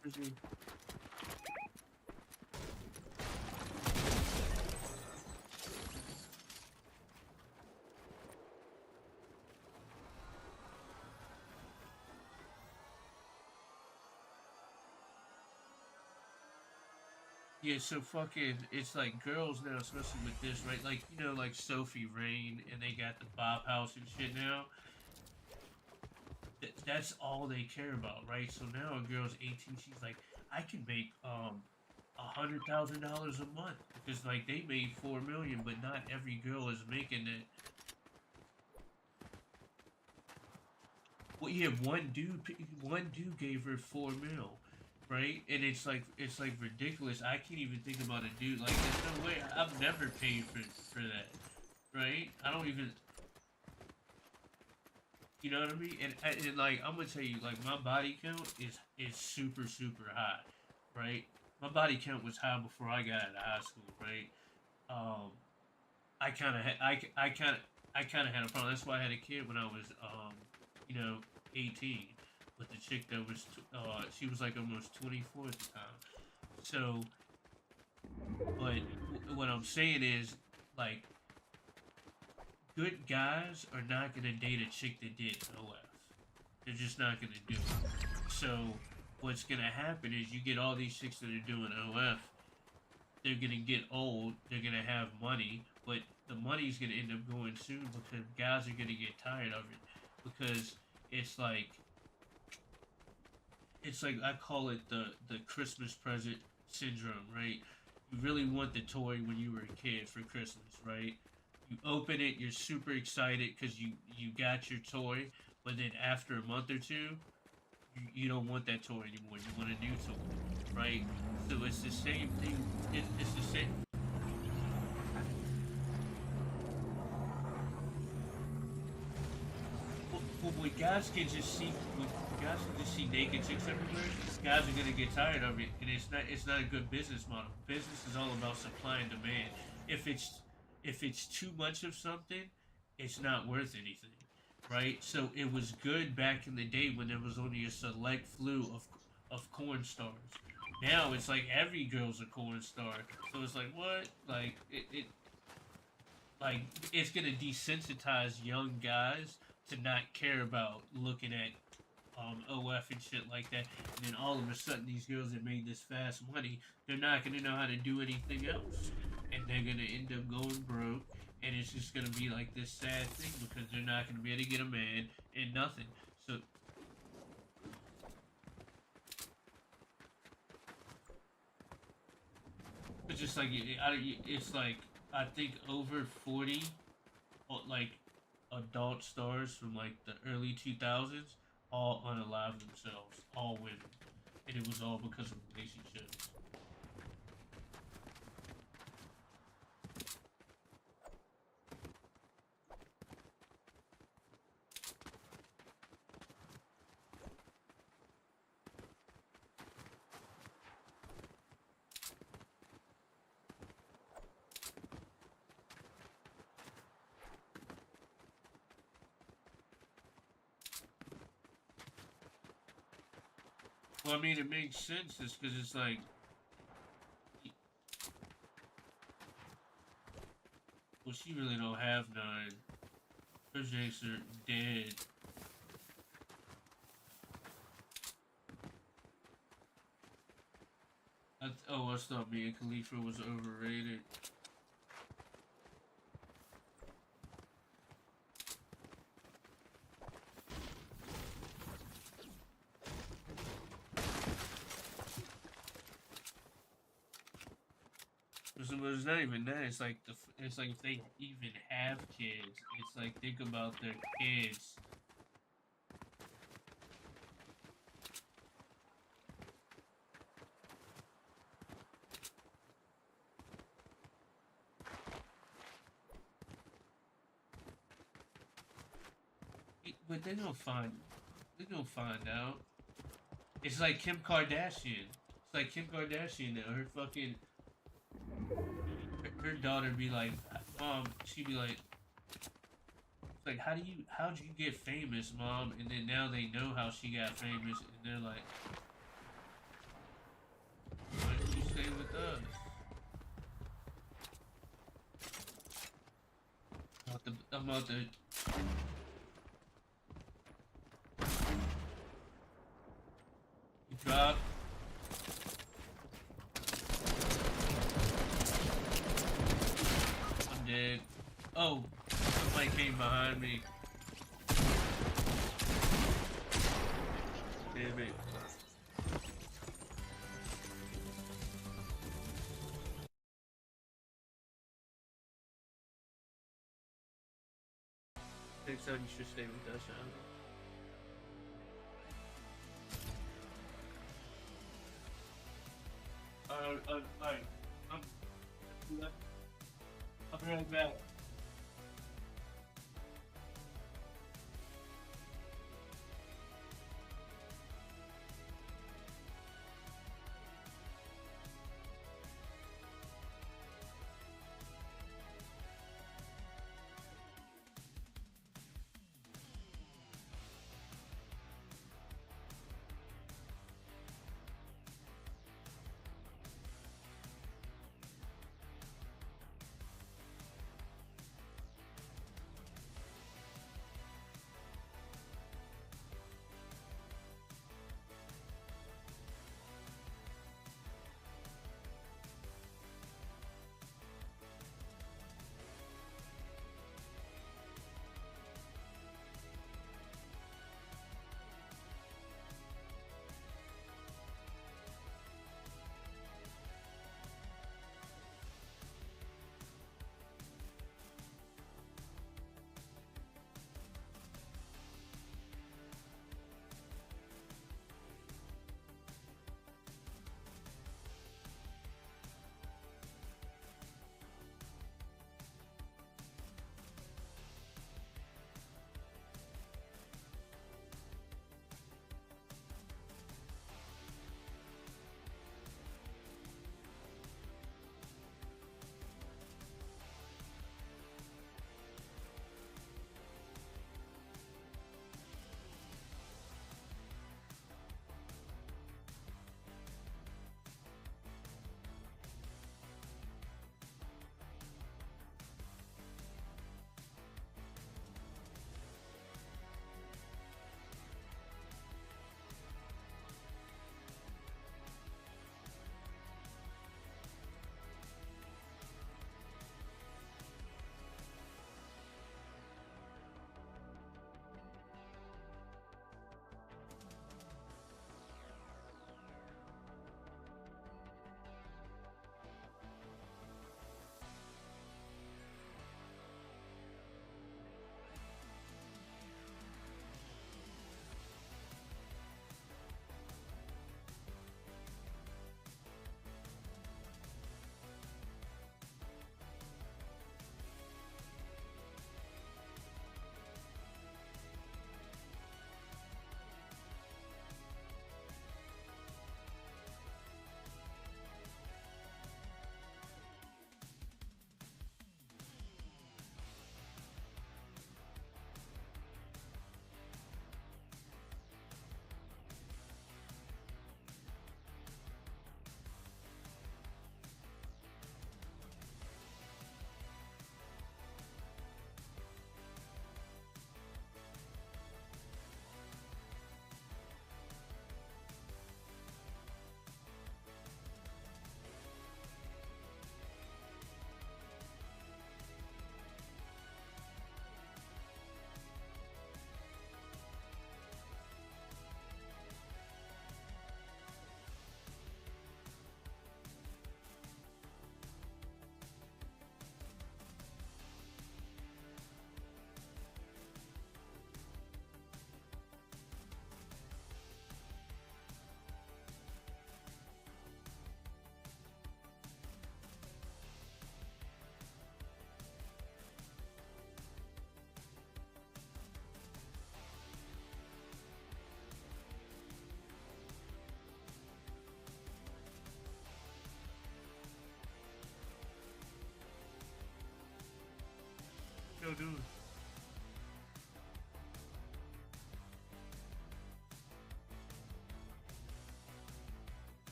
Where is he? Yeah, so fucking, it's like girls now, especially with this, right? Like, like Sophie Rain, and they got the Bob House and shit now. That's all they care about, right? So now a girl's 18, she's like, I can make $100,000 a month because like they made 4 million, but not every girl is making it. Well, yeah, one dude gave her 4 mil, right? And it's like ridiculous. I can't even think about a dude like there's no way I've never paid for that, right? I don't even. You know what I mean? And like I'm gonna tell you, like my body count is super super high, right? My body count was high before I got out of high school, right? Um, I kind of I kind of had a problem. That's why I had a kid when I was 18 with the chick that was she was like almost 24 at the time. So, but what I'm saying is like good guys are not gonna date a chick that did OF. They're just not gonna do it. So what's gonna happen is you get all these chicks that are doing OF. They're gonna get old. They're gonna have money, but the money's gonna end up going soon because guys are gonna get tired of it. Because it's like I call it the Christmas present syndrome, right? You really want the toy when you were a kid for Christmas, right? You open it, you're super excited because you got your toy, but then after a month or two, You don't want that tour anymore. You want a new tour, right? So it's the same thing. It's the same. Well, when guys can just see, when guys can just see naked chicks everywhere, guys are gonna get tired of it, and it's not a good business model. Business is all about supply and demand. If it's if it's too much of something, it's not worth anything, right? So it was good back in the day when there was only a select few of corn stars. Now it's like every girl's a corn star. So it's like what? Like it's gonna desensitize young guys to not care about looking at OF and shit like that. And then all of a sudden, these girls that made this fast money, they're not gonna know how to do anything else, and they're gonna end up going broke. And it's just gonna be like this sad thing because they're not gonna be able to get a man and nothing. So it's just like it's like I think over 40 like adult stars from like the early 2000s all unalive themselves, all women, and it was all because of relationships. Well, I mean, it makes sense. It's because it's like, well, she really don't have none. Her jakes are dead. I thought Mia Khalifa was overrated. But it's not even that. It's like it's like if they even have kids, it's like think about their kids. But they don't find. They don't find out. It's like Kim Kardashian. It's like Kim Kardashian that her fucking her daughter be like, she'd be like, it's like, how'd you get famous, mom? And then now they know how she got famous, and they're like, why didn't you stay with us? I'm about to. You drop. I'm dead. Oh, somebody came behind me. Damn it. Next time you should stay with us, alright. I'm, I'll be right back.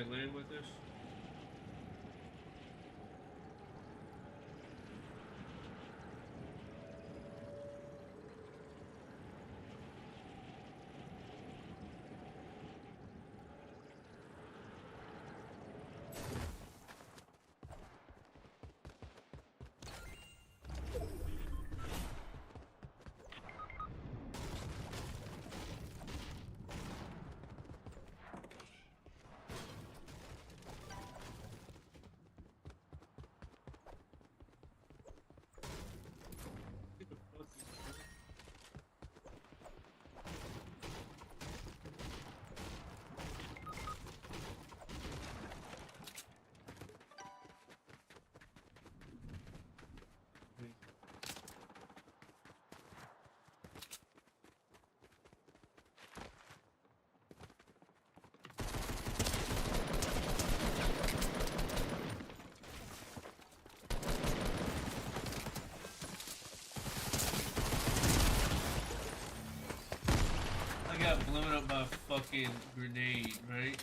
somebody land with us? Get the fucking I got blown up by a fucking grenade, right?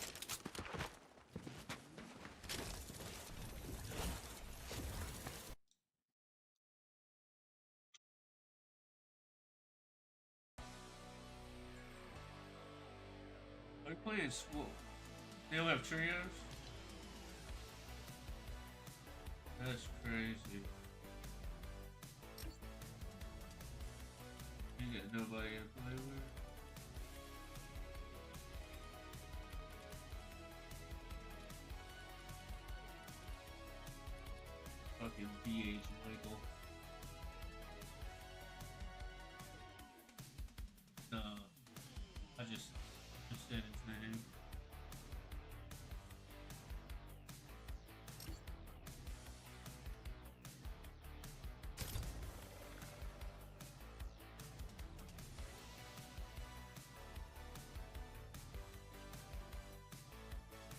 Are you playing school? They don't have trios? That's crazy. You got nobody to play with? Fucking BH Michael. Nah, I just said his name.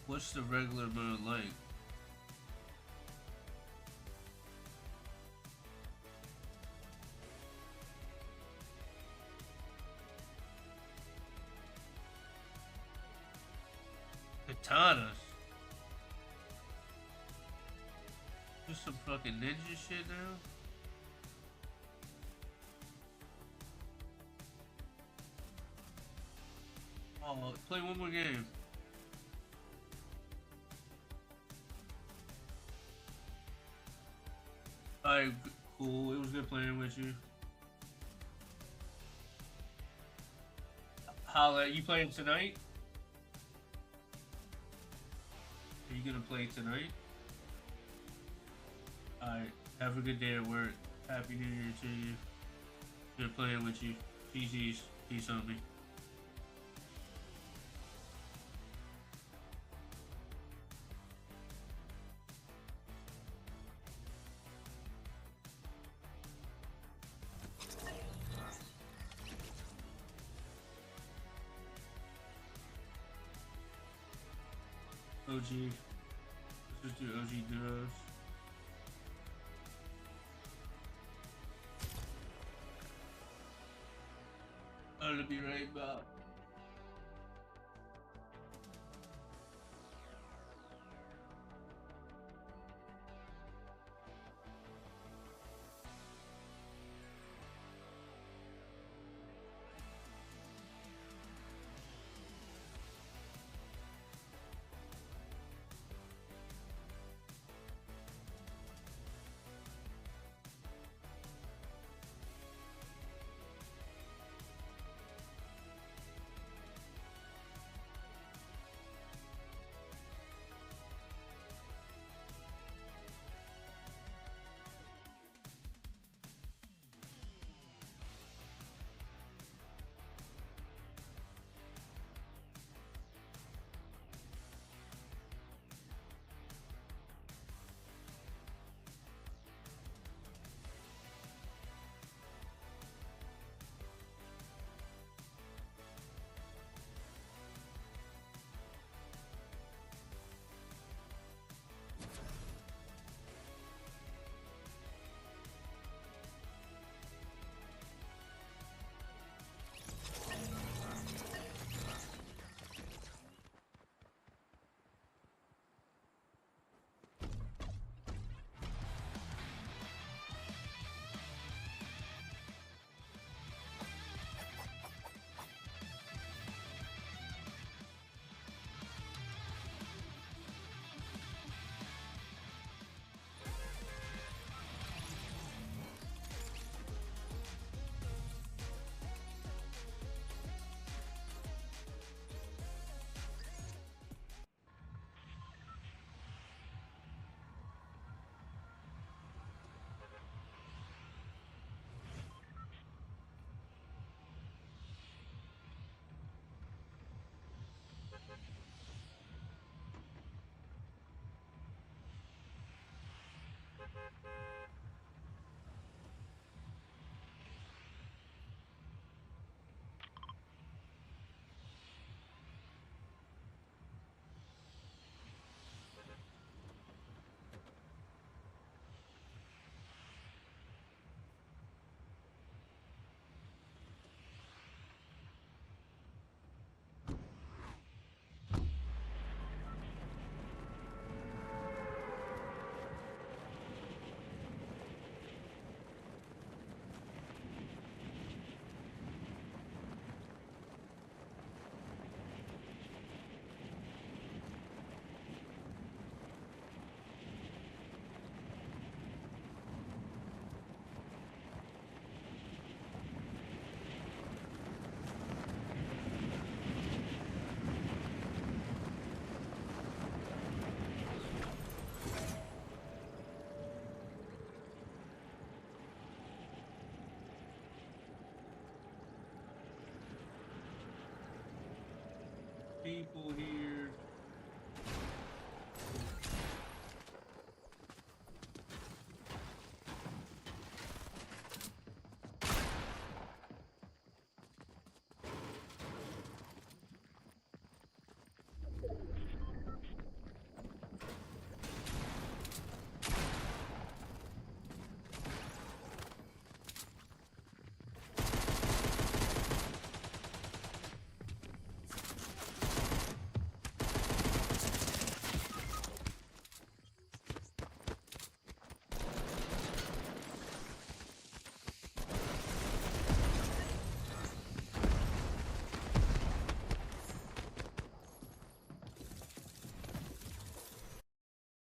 What's the regular mode like? Katanas. Just some fucking ninja shit now? Oh, play one more game. Alright, cool. It was good playing with you. Holla, you playing tonight? Are you gonna play tonight? Alright, have a good day at work. Happy New Year to you. Good playing with you. GG's. Peace on me. OG. Let's just do OG duos. I'll be right back. People here.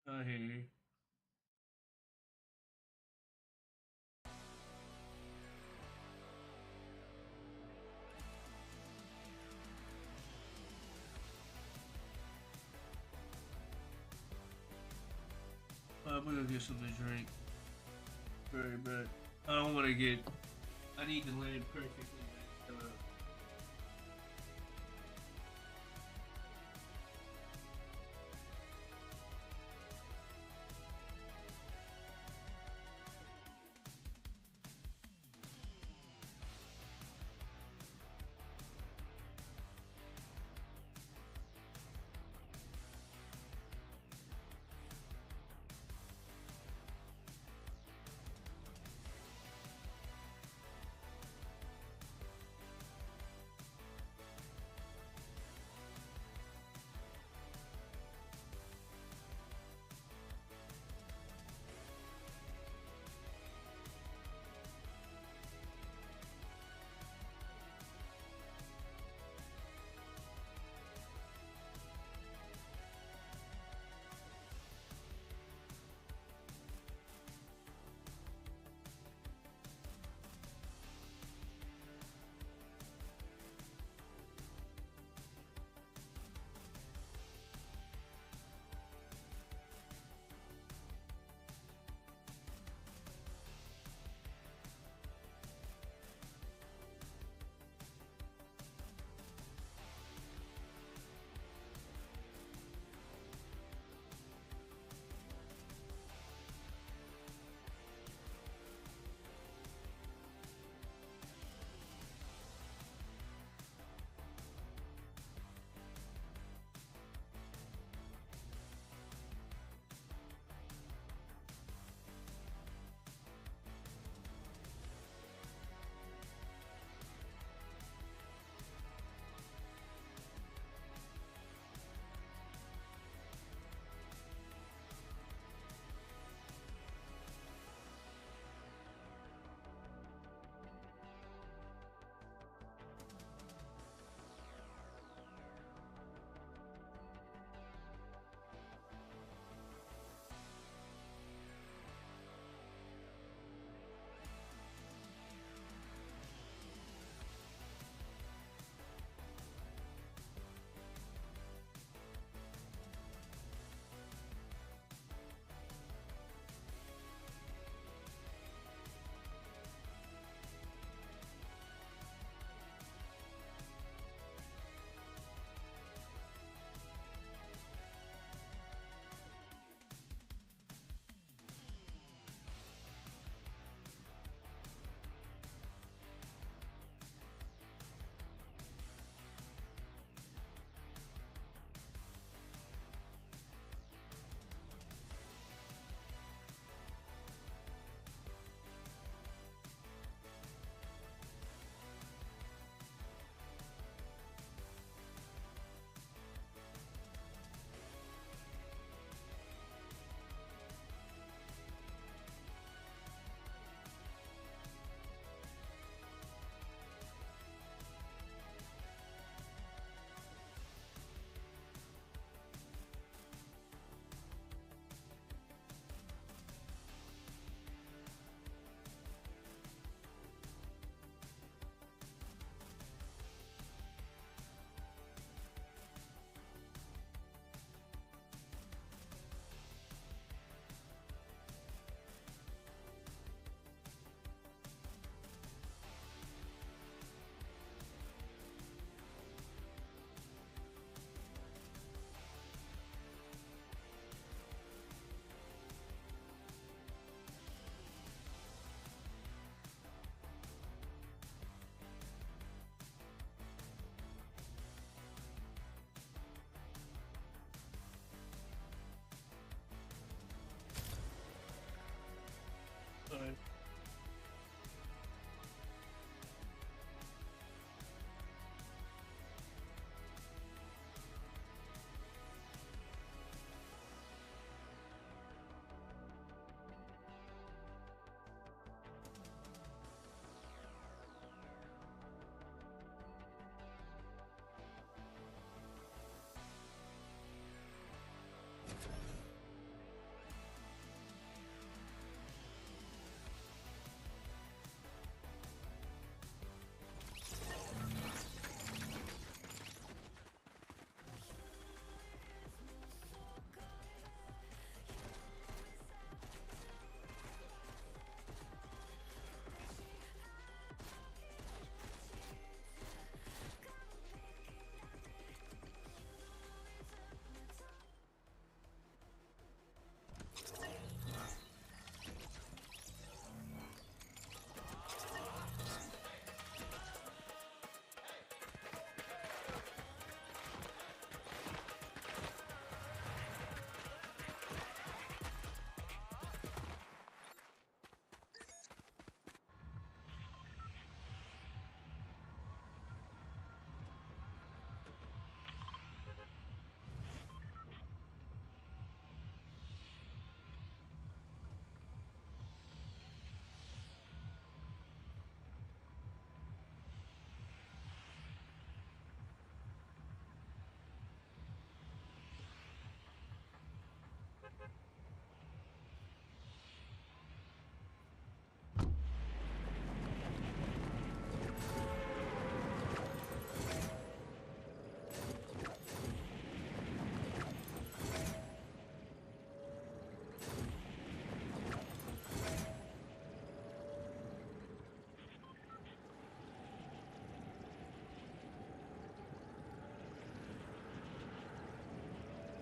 I hear you. I'm gonna get something to drink. Very bad. I don't want to get. I need to land perfectly.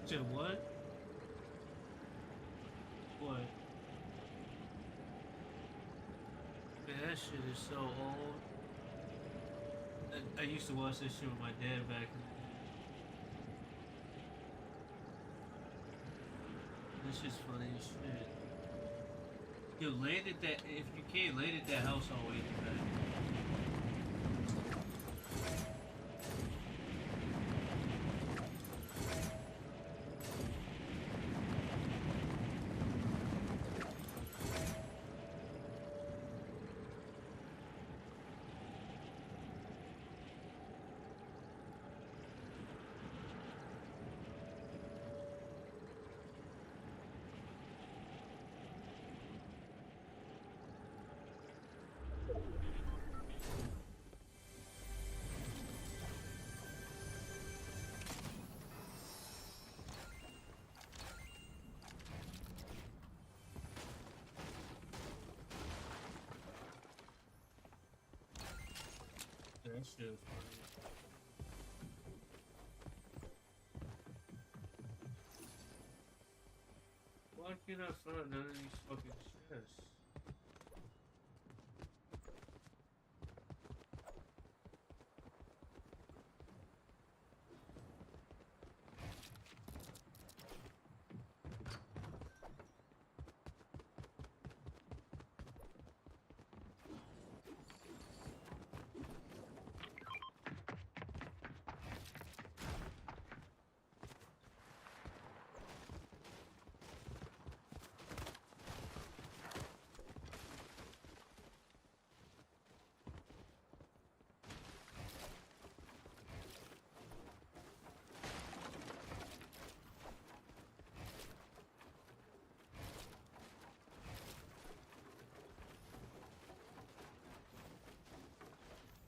To what? What? Man, that shit is so old. I used to watch that shit with my dad back in the day. That shit's funny as shit. Yo, land at that. If you can't land at that house, I'll wait you back. That shit is funny. Why can't I find none of these fucking chests?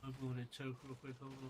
I'm going to choke real quick. Hold on.